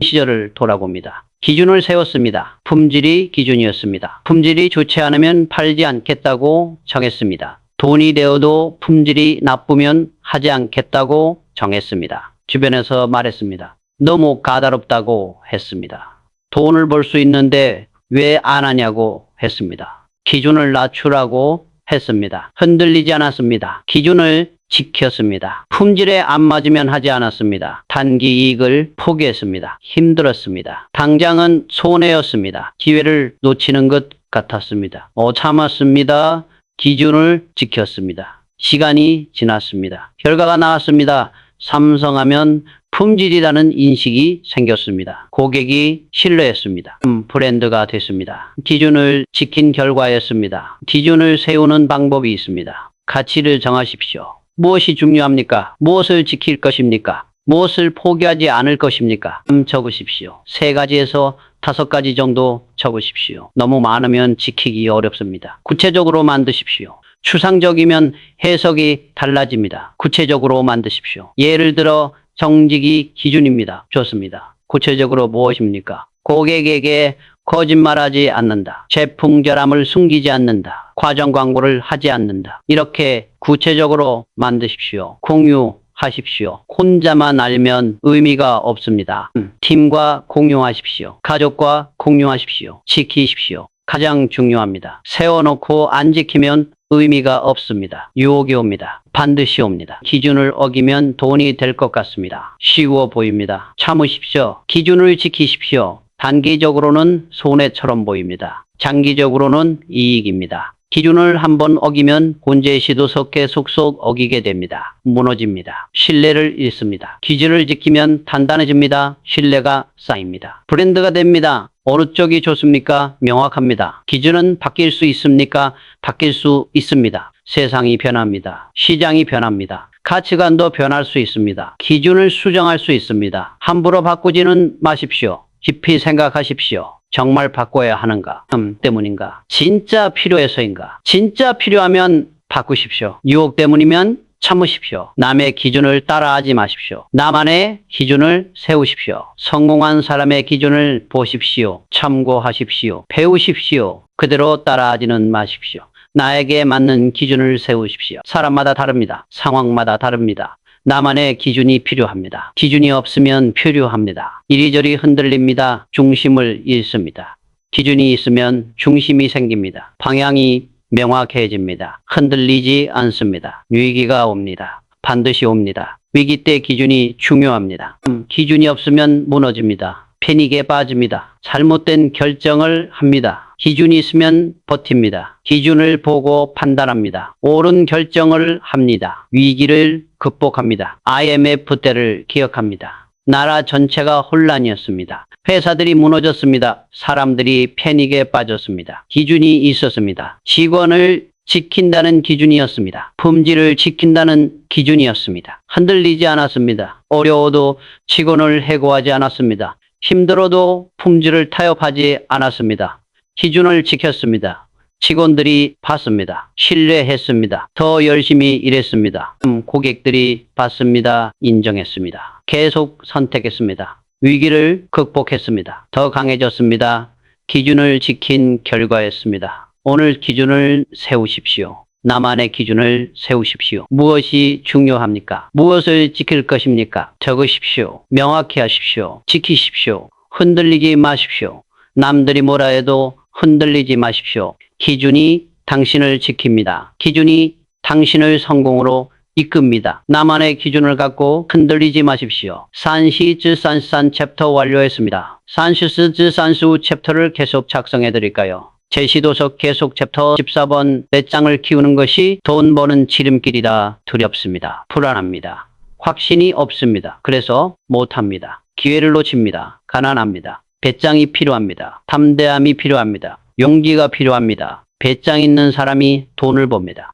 시절을 돌아봅니다. 기준을 세웠습니다. 품질이 기준이었습니다. 품질이 좋지 않으면 팔지 않겠다고 정했습니다. 돈이 되어도 품질이 나쁘면 하지 않겠다고 정했습니다. 주변에서 말했습니다. 너무 까다롭다고 했습니다. 돈을 벌 수 있는데 왜 안 하냐고 했습니다. 기준을 낮추라고 했습니다. 흔들리지 않았습니다. 기준을 지켰습니다. 품질에 안 맞으면 하지 않았습니다. 단기 이익을 포기했습니다. 힘들었습니다. 당장은 손해였습니다. 기회를 놓치는 것 같았습니다. 참았습니다. 기준을 지켰습니다. 시간이 지났습니다. 결과가 나왔습니다. 삼성하면 품질이라는 인식이 생겼습니다. 고객이 신뢰했습니다. 브랜드가 됐습니다. 기준을 지킨 결과였습니다. 기준을 세우는 방법이 있습니다. 가치를 정하십시오. 무엇이 중요합니까? 무엇을 지킬 것입니까? 무엇을 포기하지 않을 것입니까? 적으십시오. 3가지에서 5가지 정도 적으십시오. 너무 많으면 지키기 어렵습니다. 구체적으로 만드십시오. 추상적이면 해석이 달라집니다. 구체적으로 만드십시오. 예를 들어 정직이 기준입니다. 좋습니다. 구체적으로 무엇입니까? 고객에게 거짓말하지 않는다. 제품 결함을 숨기지 않는다. 과정 광고를 하지 않는다. 이렇게 구체적으로 만드십시오. 공유하십시오. 혼자만 알면 의미가 없습니다. 팀과 공유하십시오. 가족과 공유하십시오. 지키십시오. 가장 중요합니다. 세워놓고 안 지키면 의미가 없습니다. 유혹이 옵니다. 반드시 옵니다. 기준을 어기면 돈이 될 것 같습니다. 쉬워 보입니다. 참으십시오. 기준을 지키십시오. 단기적으로는 손해처럼 보입니다. 장기적으로는 이익입니다. 기준을 한번 어기면 본제시도 섞여 속속 어기게 됩니다. 무너집니다. 신뢰를 잃습니다. 기준을 지키면 단단해집니다. 신뢰가 쌓입니다. 브랜드가 됩니다. 어느 쪽이 좋습니까? 명확합니다. 기준은 바뀔 수 있습니까? 바뀔 수 있습니다. 세상이 변합니다. 시장이 변합니다. 가치관도 변할 수 있습니다. 기준을 수정할 수 있습니다. 함부로 바꾸지는 마십시오. 깊이 생각하십시오. 정말 바꿔야 하는가? 때문인가? 진짜 필요해서인가? 진짜 필요하면 바꾸십시오. 유혹 때문이면 참으십시오. 남의 기준을 따라하지 마십시오. 나만의 기준을 세우십시오. 성공한 사람의 기준을 보십시오. 참고하십시오. 배우십시오. 그대로 따라하지는 마십시오. 나에게 맞는 기준을 세우십시오. 사람마다 다릅니다. 상황마다 다릅니다. 나만의 기준이 필요합니다. 기준이 없으면 표류합니다. 이리저리 흔들립니다. 중심을 잃습니다. 기준이 있으면 중심이 생깁니다. 방향이 명확해집니다. 흔들리지 않습니다. 위기가 옵니다. 반드시 옵니다. 위기 때 기준이 중요합니다. 기준이 없으면 무너집니다. 패닉에 빠집니다. 잘못된 결정을 합니다. 기준이 있으면 버팁니다. 기준을 보고 판단합니다. 옳은 결정을 합니다. 위기를 극복합니다. IMF 때를 기억합니다. 나라 전체가 혼란이었습니다. 회사들이 무너졌습니다. 사람들이 패닉에 빠졌습니다. 기준이 있었습니다. 직원을 지킨다는 기준이었습니다. 품질을 지킨다는 기준이었습니다. 흔들리지 않았습니다. 어려워도 직원을 해고하지 않았습니다. 힘들어도 품질을 타협하지 않았습니다. 기준을 지켰습니다. 직원들이 봤습니다. 신뢰했습니다. 더 열심히 일했습니다. 고객들이 봤습니다. 인정했습니다. 계속 선택했습니다. 위기를 극복했습니다. 더 강해졌습니다. 기준을 지킨 결과였습니다. 오늘 기준을 세우십시오. 나만의 기준을 세우십시오. 무엇이 중요합니까? 무엇을 지킬 것입니까? 적으십시오. 명확히 하십시오. 지키십시오. 흔들리지 마십시오. 남들이 뭐라 해도 흔들리지 마십시오. 기준이 당신을 지킵니다. 기준이 당신을 성공으로 이끕니다. 나만의 기준을 갖고 흔들리지 마십시오. 산시즈산산 챕터 완료했습니다. 산시즈산수 챕터를 계속 작성해 드릴까요? 제시도서 계속 챕터 14번 배짱을 키우는 것이 돈 버는 지름길이다. 두렵습니다. 불안합니다. 확신이 없습니다. 그래서 못합니다. 기회를 놓칩니다. 가난합니다. 배짱이 필요합니다. 담대함이 필요합니다. 용기가 필요합니다. 배짱 있는 사람이 돈을 법니다.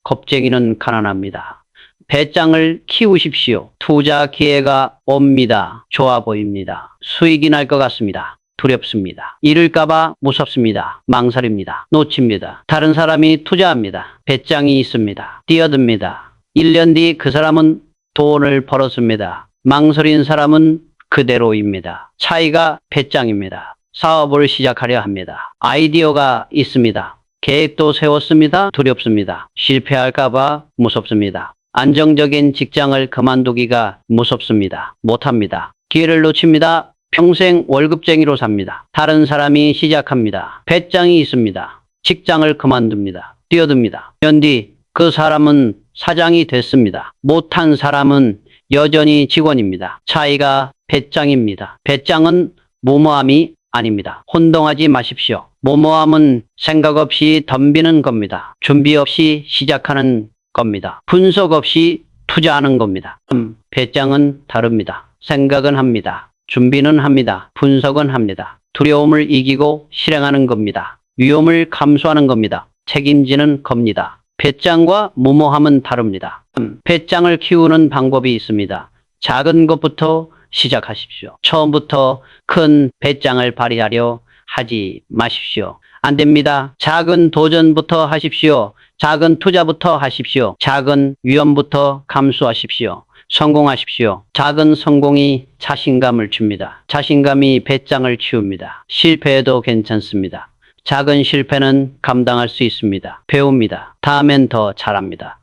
겁쟁이는 가난합니다. 배짱을 키우십시오. 투자 기회가 옵니다. 좋아 보입니다. 수익이 날 것 같습니다. 두렵습니다. 잃을까봐 무섭습니다. 망설입니다. 놓칩니다. 다른 사람이 투자합니다. 배짱이 있습니다. 뛰어듭니다. 1년 뒤 그 사람은 돈을 벌었습니다. 망설인 사람은 그대로입니다. 차이가 배짱입니다. 사업을 시작하려 합니다. 아이디어가 있습니다. 계획도 세웠습니다. 두렵습니다. 실패할까봐 무섭습니다. 안정적인 직장을 그만두기가 무섭습니다. 못합니다. 기회를 놓칩니다. 평생 월급쟁이로 삽니다. 다른 사람이 시작합니다. 배짱이 있습니다. 직장을 그만둡니다. 뛰어듭니다. 년 뒤 그 사람은 사장이 됐습니다. 못한 사람은 여전히 직원입니다. 차이가 배짱입니다. 배짱은 무모함이 아닙니다. 혼동하지 마십시오. 무모함은 생각 없이 덤비는 겁니다. 준비 없이 시작하는 겁니다. 분석 없이 투자하는 겁니다. 배짱은 다릅니다. 생각은 합니다. 준비는 합니다. 분석은 합니다. 두려움을 이기고 실행하는 겁니다. 위험을 감수하는 겁니다. 책임지는 겁니다. 배짱과 무모함은 다릅니다. 배짱을 키우는 방법이 있습니다. 작은 것부터 시작하십시오. 처음부터 큰 배짱을 발휘하려 하지 마십시오. 안 됩니다. 작은 도전부터 하십시오. 작은 투자부터 하십시오. 작은 위험부터 감수하십시오. 성공하십시오. 작은 성공이 자신감을 줍니다. 자신감이 배짱을 키웁니다. 실패해도 괜찮습니다. 작은 실패는 감당할 수 있습니다. 배웁니다. 다음엔 더 잘합니다.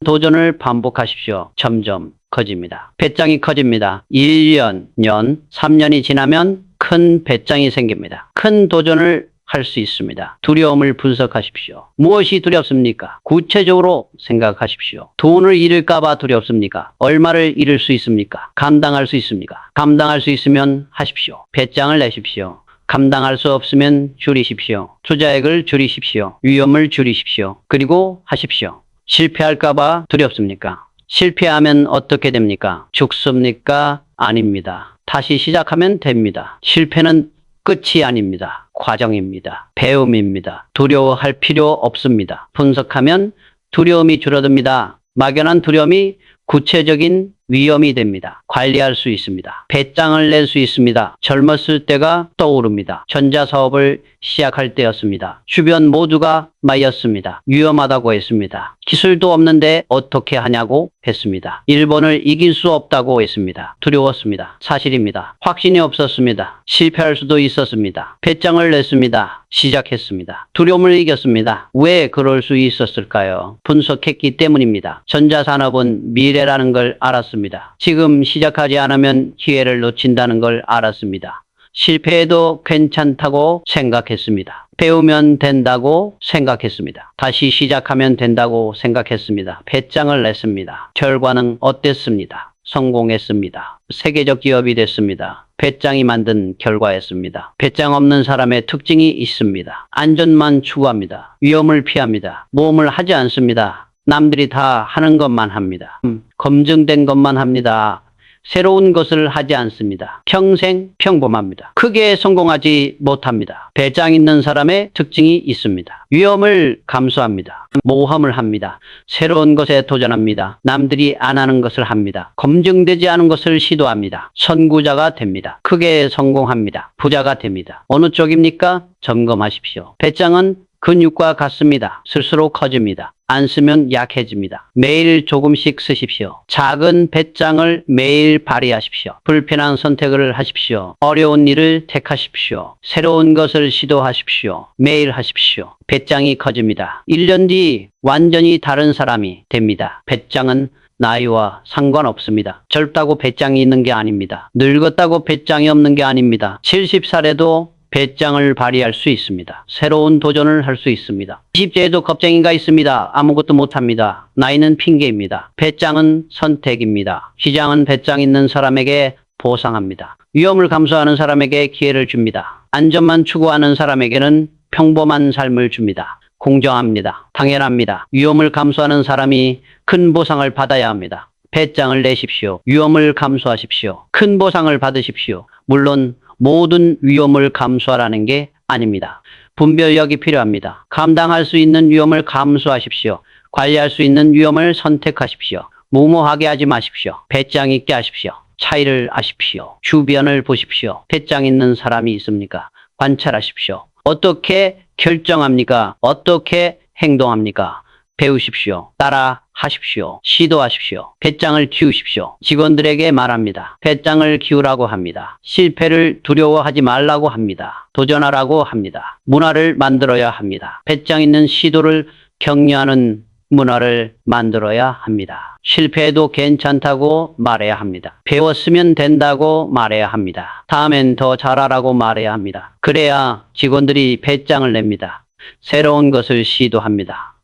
도전을 반복하십시오. 점점 커집니다. 배짱이 커집니다. 1년, 3년이 지나면 큰 배짱이 생깁니다. 큰 도전을 할 수 있습니다. 두려움을 분석하십시오. 무엇이 두렵습니까? 구체적으로 생각하십시오. 돈을 잃을까봐 두렵습니까? 얼마를 잃을 수 있습니까? 감당할 수 있습니까? 감당할 수 있으면 하십시오. 배짱을 내십시오. 감당할 수 없으면 줄이십시오. 투자액을 줄이십시오. 위험을 줄이십시오. 그리고 하십시오. 실패할까봐 두렵습니까? 실패하면 어떻게 됩니까? 죽습니까? 아닙니다. 다시 시작하면 됩니다. 실패는 끝이 아닙니다. 과정입니다. 배움입니다. 두려워할 필요 없습니다. 분석하면 두려움이 줄어듭니다. 막연한 두려움이 구체적인 위험이 됩니다. 관리할 수 있습니다. 배짱을 낼 수 있습니다. 젊었을 때가 떠오릅니다. 전자사업을 시작할 때였습니다. 주변 모두가 말렸습니다. 위험하다고 했습니다. 기술도 없는데 어떻게 하냐고 했습니다. 일본을 이길 수 없다고 했습니다. 두려웠습니다. 사실입니다. 확신이 없었습니다. 실패할 수도 있었습니다. 배짱을 냈습니다. 시작했습니다. 두려움을 이겼습니다. 왜 그럴 수 있었을까요? 분석했기 때문입니다. 전자산업은 미래라는 걸 알았습니다. 지금 시작하지 않으면 기회를 놓친다는 걸 알았습니다. 실패해도 괜찮다고 생각했습니다. 배우면 된다고 생각했습니다. 다시 시작하면 된다고 생각했습니다. 배짱을 냈습니다. 결과는 어땠습니다? 성공했습니다. 세계적 기업이 됐습니다. 배짱이 만든 결과였습니다. 배짱 없는 사람의 특징이 있습니다. 안전만 추구합니다. 위험을 피합니다. 모험을 하지 않습니다. 남들이 다 하는 것만 합니다. 검증된 것만 합니다. 새로운 것을 하지 않습니다. 평생 평범합니다. 크게 성공하지 못합니다. 배짱 있는 사람의 특징이 있습니다. 위험을 감수합니다. 모험을 합니다. 새로운 것에 도전합니다. 남들이 안 하는 것을 합니다. 검증되지 않은 것을 시도합니다. 선구자가 됩니다. 크게 성공합니다. 부자가 됩니다. 어느 쪽입니까? 점검하십시오. 배짱은 근육과 같습니다. 스스로 커집니다. 안 쓰면 약해집니다. 매일 조금씩 쓰십시오. 작은 배짱을 매일 발휘하십시오. 불편한 선택을 하십시오. 어려운 일을 택하십시오. 새로운 것을 시도하십시오. 매일 하십시오. 배짱이 커집니다. 1년 뒤 완전히 다른 사람이 됩니다. 배짱은 나이와 상관없습니다. 젊다고 배짱이 있는 게 아닙니다. 늙었다고 배짱이 없는 게 아닙니다. 70살에도 배짱을 발휘할 수 있습니다. 새로운 도전을 할 수 있습니다. 20대에도 겁쟁이가 있습니다. 아무것도 못합니다. 나이는 핑계입니다. 배짱은 선택입니다. 시장은 배짱 있는 사람에게 보상합니다. 위험을 감수하는 사람에게 기회를 줍니다. 안전만 추구하는 사람에게는 평범한 삶을 줍니다. 공정합니다. 당연합니다. 위험을 감수하는 사람이 큰 보상을 받아야 합니다. 배짱을 내십시오. 위험을 감수하십시오. 큰 보상을 받으십시오. 물론 모든 위험을 감수하라는 게 아닙니다. 분별력이 필요합니다. 감당할 수 있는 위험을 감수하십시오. 관리할 수 있는 위험을 선택하십시오. 무모하게 하지 마십시오. 배짱 있게 하십시오. 차이를 아십시오. 주변을 보십시오. 배짱 있는 사람이 있습니까? 관찰하십시오. 어떻게 결정합니까? 어떻게 행동합니까? 배우십시오. 따라 하십시오. 시도하십시오. 배짱을 키우십시오. 직원들에게 말합니다. 배짱을 키우라고 합니다. 실패를 두려워하지 말라고 합니다. 도전하라고 합니다. 문화를 만들어야 합니다. 배짱 있는 시도를 격려하는 문화를 만들어야 합니다. 실패해도 괜찮다고 말해야 합니다. 배웠으면 된다고 말해야 합니다. 다음엔 더 잘하라고 말해야 합니다. 그래야 직원들이 배짱을 냅니다. 새로운 것을 시도합니다.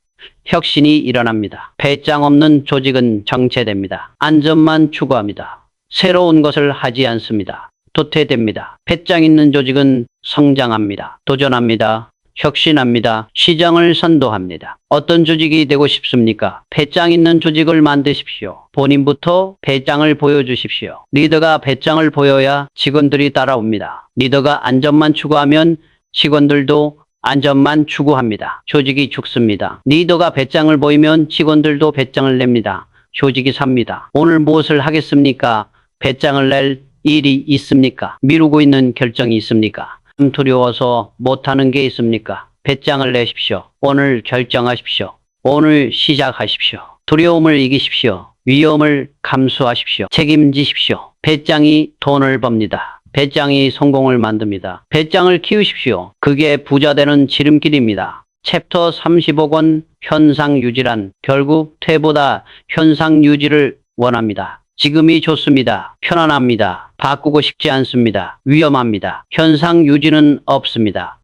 혁신이 일어납니다. 배짱 없는 조직은 정체됩니다. 안전만 추구합니다. 새로운 것을 하지 않습니다. 도태됩니다. 배짱 있는 조직은 성장합니다. 도전합니다. 혁신합니다. 시장을 선도합니다. 어떤 조직이 되고 싶습니까? 배짱 있는 조직을 만드십시오. 본인부터 배짱을 보여주십시오. 리더가 배짱을 보여야 직원들이 따라옵니다. 리더가 안전만 추구하면 직원들도 안전만 추구합니다. 조직이 죽습니다. 리더가 배짱을 보이면 직원들도 배짱을 냅니다. 조직이 삽니다. 오늘 무엇을 하겠습니까? 배짱을 낼 일이 있습니까? 미루고 있는 결정이 있습니까? 두려워서 못하는 게 있습니까? 배짱을 내십시오. 오늘 결정하십시오. 오늘 시작하십시오. 두려움을 이기십시오. 위험을 감수하십시오. 책임지십시오. 배짱이 돈을 법니다. 배짱이 성공을 만듭니다. 배짱을 키우십시오. 그게 부자 되는 지름길입니다. 챕터 35권 현상 유지란 결국 퇴보다 현상 유지를 원합니다. 지금이 좋습니다. 편안합니다. 바꾸고 싶지 않습니다. 위험합니다. 현상 유지는 없습니다.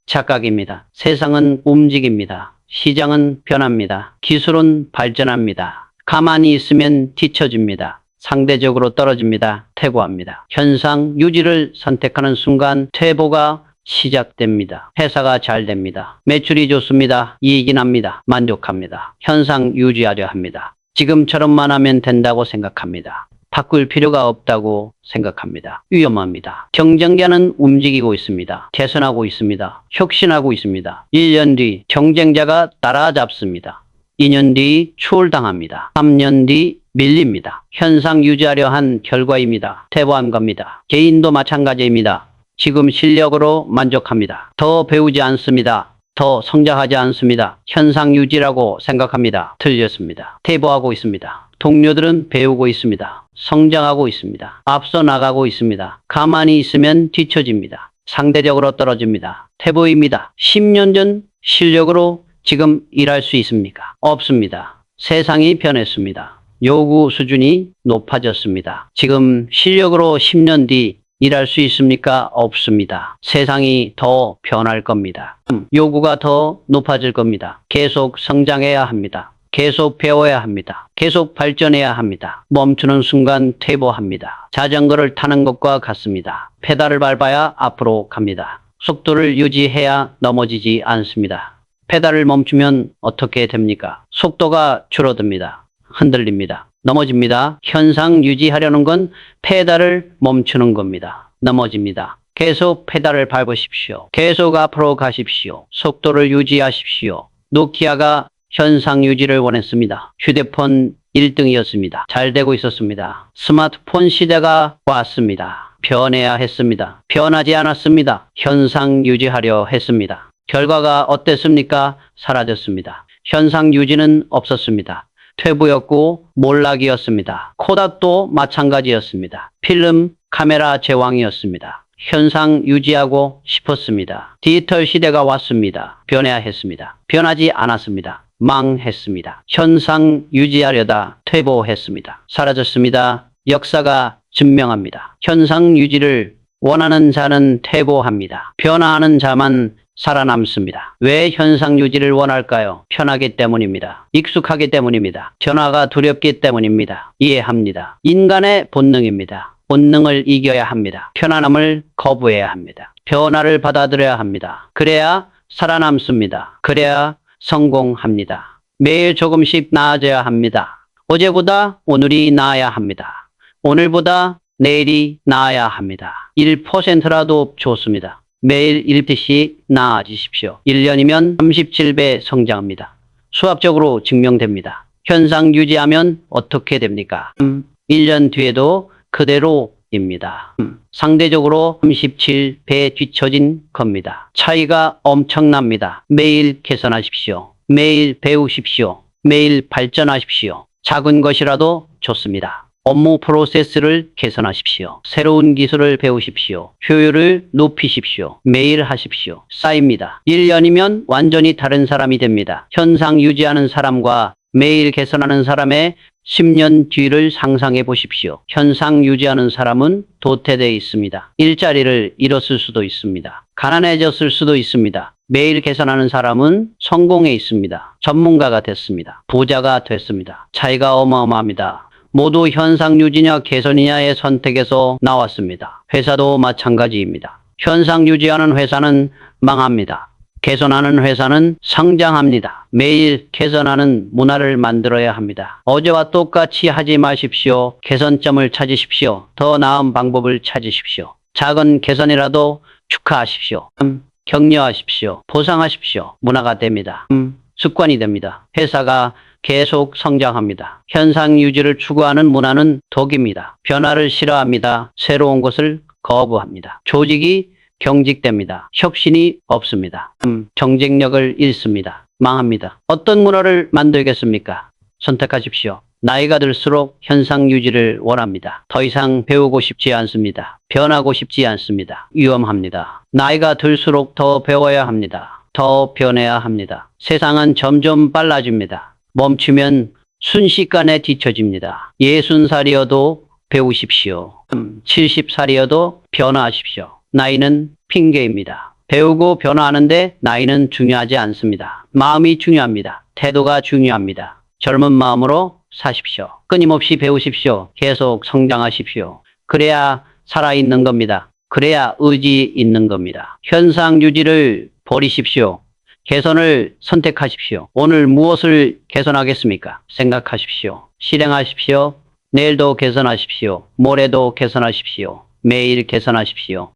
착각입니다. 세상은 움직입니다. 시장은 변합니다. 기술은 발전합니다. 가만히 있으면 뒤처집니다. 상대적으로 떨어집니다. 퇴보합니다. 현상 유지를 선택하는 순간 퇴보가 시작됩니다. 회사가 잘 됩니다. 매출이 좋습니다. 이익이 납니다. 만족합니다. 현상 유지하려 합니다. 지금처럼만 하면 된다고 생각합니다. 바꿀 필요가 없다고 생각합니다. 위험합니다. 경쟁자는 움직이고 있습니다. 개선하고 있습니다. 혁신하고 있습니다. 1년 뒤 경쟁자가 따라잡습니다. 2년 뒤 추월당합니다. 3년 뒤 밀립니다. 현상 유지하려 한 결과입니다. 퇴보한 겁니다. 개인도 마찬가지입니다. 지금 실력으로 만족합니다. 더 배우지 않습니다. 더 성장하지 않습니다. 현상 유지라고 생각합니다. 틀렸습니다. 퇴보하고 있습니다. 동료들은 배우고 있습니다. 성장하고 있습니다. 앞서 나가고 있습니다. 가만히 있으면 뒤처집니다. 상대적으로 떨어집니다. 퇴보입니다. 10년 전 실력으로 지금 일할 수 있습니까? 없습니다. 세상이 변했습니다. 요구 수준이 높아졌습니다. 지금 실력으로 10년 뒤 일할 수 있습니까? 없습니다. 세상이 더 변할 겁니다. 요구가 더 높아질 겁니다. 계속 성장해야 합니다. 계속 배워야 합니다. 계속 발전해야 합니다. 멈추는 순간 퇴보합니다. 자전거를 타는 것과 같습니다. 페달을 밟아야 앞으로 갑니다. 속도를 유지해야 넘어지지 않습니다. 페달을 멈추면 어떻게 됩니까? 속도가 줄어듭니다. 흔들립니다. 넘어집니다. 현상 유지하려는 건 페달을 멈추는 겁니다. 넘어집니다. 계속 페달을 밟으십시오. 계속 앞으로 가십시오. 속도를 유지하십시오. 노키아가 현상 유지를 원했습니다. 휴대폰 1등이었습니다. 잘 되고 있었습니다. 스마트폰 시대가 왔습니다. 변해야 했습니다. 변하지 않았습니다. 현상 유지하려 했습니다. 결과가 어땠습니까? 사라졌습니다. 현상 유지는 없었습니다. 퇴보였고 몰락이었습니다. 코닥도 마찬가지였습니다. 필름, 카메라 제왕이었습니다. 현상 유지하고 싶었습니다. 디지털 시대가 왔습니다. 변해야 했습니다. 변하지 않았습니다. 망했습니다. 현상 유지하려다 퇴보했습니다. 사라졌습니다. 역사가 증명합니다. 현상 유지를 원하는 자는 퇴보합니다. 변화하는 자만 살아남습니다. 왜 현상 유지를 원할까요? 편하기 때문입니다. 익숙하기 때문입니다. 변화가 두렵기 때문입니다. 이해합니다. 인간의 본능입니다. 본능을 이겨야 합니다. 편안함을 거부해야 합니다. 변화를 받아들여야 합니다. 그래야 살아남습니다. 그래야 성공합니다. 매일 조금씩 나아져야 합니다. 어제보다 오늘이 나아야 합니다. 오늘보다 내일이 나아야 합니다. 1%라도 좋습니다. 매일 1%씩 나아지십시오. 1년이면 37배 성장합니다. 수학적으로 증명됩니다. 현상 유지하면 어떻게 됩니까? 1년 뒤에도 그대로입니다. 상대적으로 37배 뒤처진 겁니다. 차이가 엄청납니다. 매일 개선하십시오. 매일 배우십시오. 매일 발전하십시오. 작은 것이라도 좋습니다. 업무 프로세스를 개선하십시오. 새로운 기술을 배우십시오. 효율을 높이십시오. 매일 하십시오. 쌓입니다. 1년이면 완전히 다른 사람이 됩니다. 현상 유지하는 사람과 매일 개선하는 사람의 10년 뒤를 상상해 보십시오. 현상 유지하는 사람은 도태되어 있습니다. 일자리를 잃었을 수도 있습니다. 가난해졌을 수도 있습니다. 매일 개선하는 사람은 성공해 있습니다. 전문가가 됐습니다. 부자가 됐습니다. 차이가 어마어마합니다. 모두 현상 유지냐 개선이냐의 선택에서 나왔습니다. 회사도 마찬가지입니다. 현상 유지하는 회사는 망합니다. 개선하는 회사는 성장합니다. 매일 개선하는 문화를 만들어야 합니다. 어제와 똑같이 하지 마십시오. 개선점을 찾으십시오. 더 나은 방법을 찾으십시오. 작은 개선이라도 축하하십시오. 격려하십시오. 보상하십시오. 문화가 됩니다. 습관이 됩니다. 회사가 계속 성장합니다. 현상 유지를 추구하는 문화는 독입니다. 변화를 싫어합니다. 새로운 것을 거부합니다. 조직이 경직됩니다. 혁신이 없습니다. 경쟁력을 잃습니다. 망합니다. 어떤 문화를 만들겠습니까? 선택하십시오. 나이가 들수록 현상 유지를 원합니다. 더 이상 배우고 싶지 않습니다. 변하고 싶지 않습니다. 위험합니다. 나이가 들수록 더 배워야 합니다. 더 변해야 합니다. 세상은 점점 빨라집니다. 멈추면 순식간에 뒤처집니다. 60살이어도 배우십시오. 70살이어도 변화하십시오. 나이는 핑계입니다. 배우고 변화하는데 나이는 중요하지 않습니다. 마음이 중요합니다. 태도가 중요합니다. 젊은 마음으로 사십시오. 끊임없이 배우십시오. 계속 성장하십시오. 그래야 살아있는 겁니다. 그래야 의지 있는 겁니다. 현상 유지를 버리십시오. 개선을 선택하십시오. 오늘 무엇을 개선하겠습니까? 생각하십시오. 실행하십시오. 내일도 개선하십시오. 모레도 개선하십시오. 매일 개선하십시오.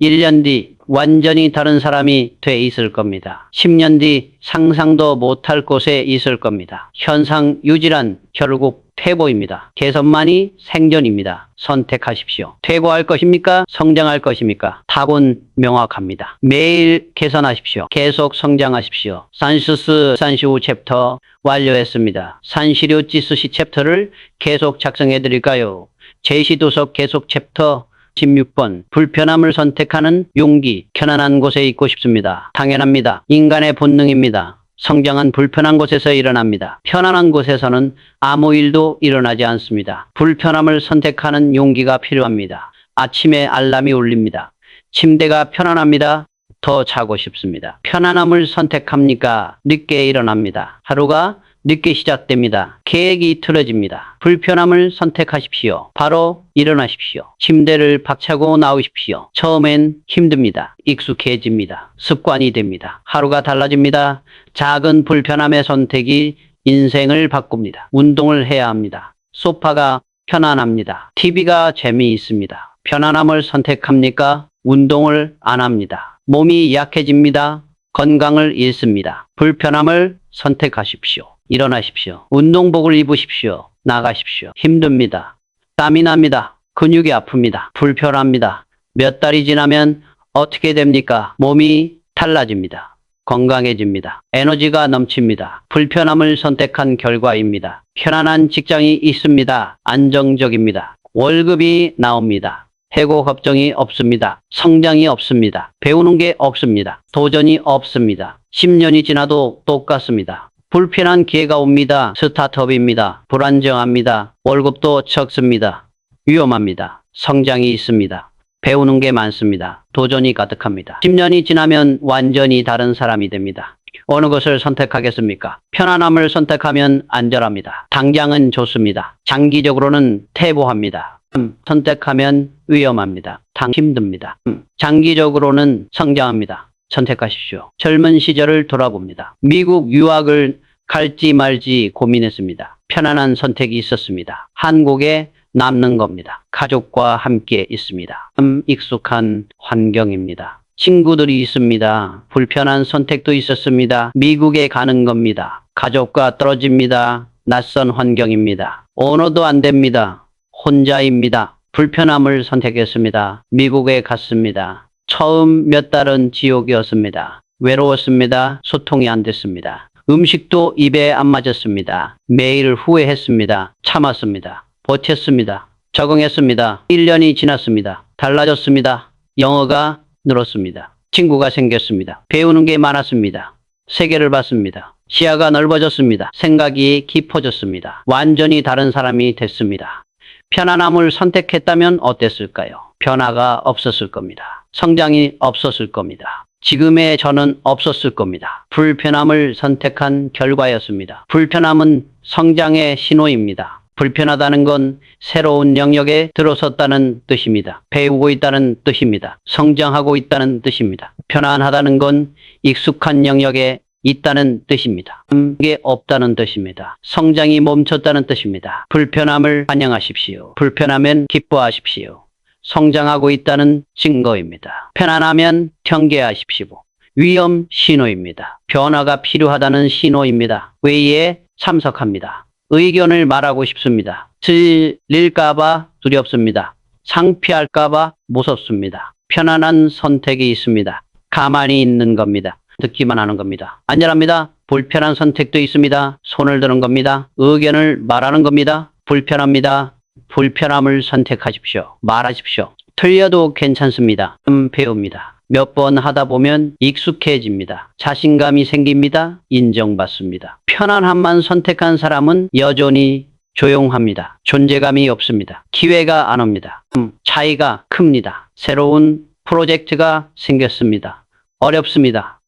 1년 뒤 완전히 다른 사람이 돼 있을 겁니다. 10년 뒤 상상도 못할 곳에 있을 겁니다. 현상 유지란 결국 퇴보입니다. 개선만이 생존입니다. 선택하십시오. 퇴보할 것입니까? 성장할 것입니까? 답은 명확합니다. 매일 개선하십시오. 계속 성장하십시오. 산시스 산시우 챕터 완료했습니다. 산시류 찌스시 챕터를 계속 작성해 드릴까요? 제시도서 계속 챕터 16번 불편함을 선택하는 용기. 편안한 곳에 있고 싶습니다. 당연합니다. 인간의 본능입니다. 성장은 불편한 곳에서 일어납니다. 편안한 곳에서는 아무 일도 일어나지 않습니다. 불편함을 선택하는 용기가 필요합니다. 아침에 알람이 울립니다. 침대가 편안합니다. 더 자고 싶습니다. 편안함을 선택합니까? 늦게 일어납니다. 하루가 늦게 시작됩니다. 계획이 틀어집니다. 불편함을 선택하십시오. 바로 일어나십시오. 침대를 박차고 나오십시오. 처음엔 힘듭니다. 익숙해집니다. 습관이 됩니다. 하루가 달라집니다. 작은 불편함의 선택이 인생을 바꿉니다. 운동을 해야 합니다. 소파가 편안합니다. TV가 재미있습니다. 편안함을 선택합니까? 운동을 안 합니다. 몸이 약해집니다. 건강을 잃습니다. 불편함을 선택하십시오. 일어나십시오. 운동복을 입으십시오. 나가십시오. 힘듭니다. 땀이 납니다. 근육이 아픕니다. 불편합니다. 몇 달이 지나면 어떻게 됩니까? 몸이 달라집니다. 건강해집니다. 에너지가 넘칩니다. 불편함을 선택한 결과입니다. 편안한 직장이 있습니다. 안정적입니다. 월급이 나옵니다. 해고 걱정이 없습니다. 성장이 없습니다. 배우는 게 없습니다. 도전이 없습니다. 10년이 지나도 똑같습니다. 불편한 기회가 옵니다. 스타트업입니다. 불안정합니다. 월급도 적습니다. 위험합니다. 성장이 있습니다. 배우는 게 많습니다. 도전이 가득합니다. 10년이 지나면 완전히 다른 사람이 됩니다. 어느 것을 선택하겠습니까? 편안함을 선택하면 안전합니다. 당장은 좋습니다. 장기적으로는 퇴보합니다. 선택하면 위험합니다. 힘듭니다. 장기적으로는 성장합니다. 선택하십시오. 젊은 시절을 돌아봅니다. 미국 유학을 갈지 말지 고민했습니다. 편안한 선택이 있었습니다. 한국에 남는 겁니다. 가족과 함께 있습니다. 익숙한 환경입니다. 친구들이 있습니다. 불편한 선택도 있었습니다. 미국에 가는 겁니다. 가족과 떨어집니다. 낯선 환경입니다. 언어도 안 됩니다. 혼자입니다. 불편함을 선택했습니다. 미국에 갔습니다. 처음 몇 달은 지옥이었습니다. 외로웠습니다. 소통이 안 됐습니다. 음식도 입에 안 맞았습니다. 매일 후회했습니다. 참았습니다. 버텼습니다. 적응했습니다. 1년이 지났습니다. 달라졌습니다. 영어가 늘었습니다. 친구가 생겼습니다. 배우는 게 많았습니다. 세계를 봤습니다. 시야가 넓어졌습니다. 생각이 깊어졌습니다. 완전히 다른 사람이 됐습니다. 편안함을 선택했다면 어땠을까요? 변화가 없었을 겁니다. 성장이 없었을 겁니다. 지금의 저는 없었을 겁니다. 불편함을 선택한 결과였습니다. 불편함은 성장의 신호입니다. 불편하다는 건 새로운 영역에 들어섰다는 뜻입니다. 배우고 있다는 뜻입니다. 성장하고 있다는 뜻입니다. 편안하다는 건 익숙한 영역에 있다는 뜻입니다. 게 없다는 뜻입니다. 성장이 멈췄다는 뜻입니다. 불편함을 환영하십시오. 불편하면 기뻐하십시오. 성장하고 있다는 증거입니다. 편안하면 경계하십시오. 위험 신호입니다. 변화가 필요하다는 신호입니다. 회의에 참석합니다. 의견을 말하고 싶습니다. 틀릴까봐 두렵습니다. 창피할까봐 무섭습니다. 편안한 선택이 있습니다. 가만히 있는 겁니다. 듣기만 하는 겁니다. 안전합니다. 불편한 선택도 있습니다. 손을 드는 겁니다. 의견을 말하는 겁니다. 불편합니다. 불편함을 선택하십시오. 말하십시오. 틀려도 괜찮습니다. 배웁니다. 몇 번 하다 보면 익숙해집니다. 자신감이 생깁니다. 인정받습니다. 편안함만 선택한 사람은 여전히 조용합니다. 존재감이 없습니다. 기회가 안 옵니다. 차이가 큽니다. 새로운 프로젝트가 생겼습니다. 어렵습니다.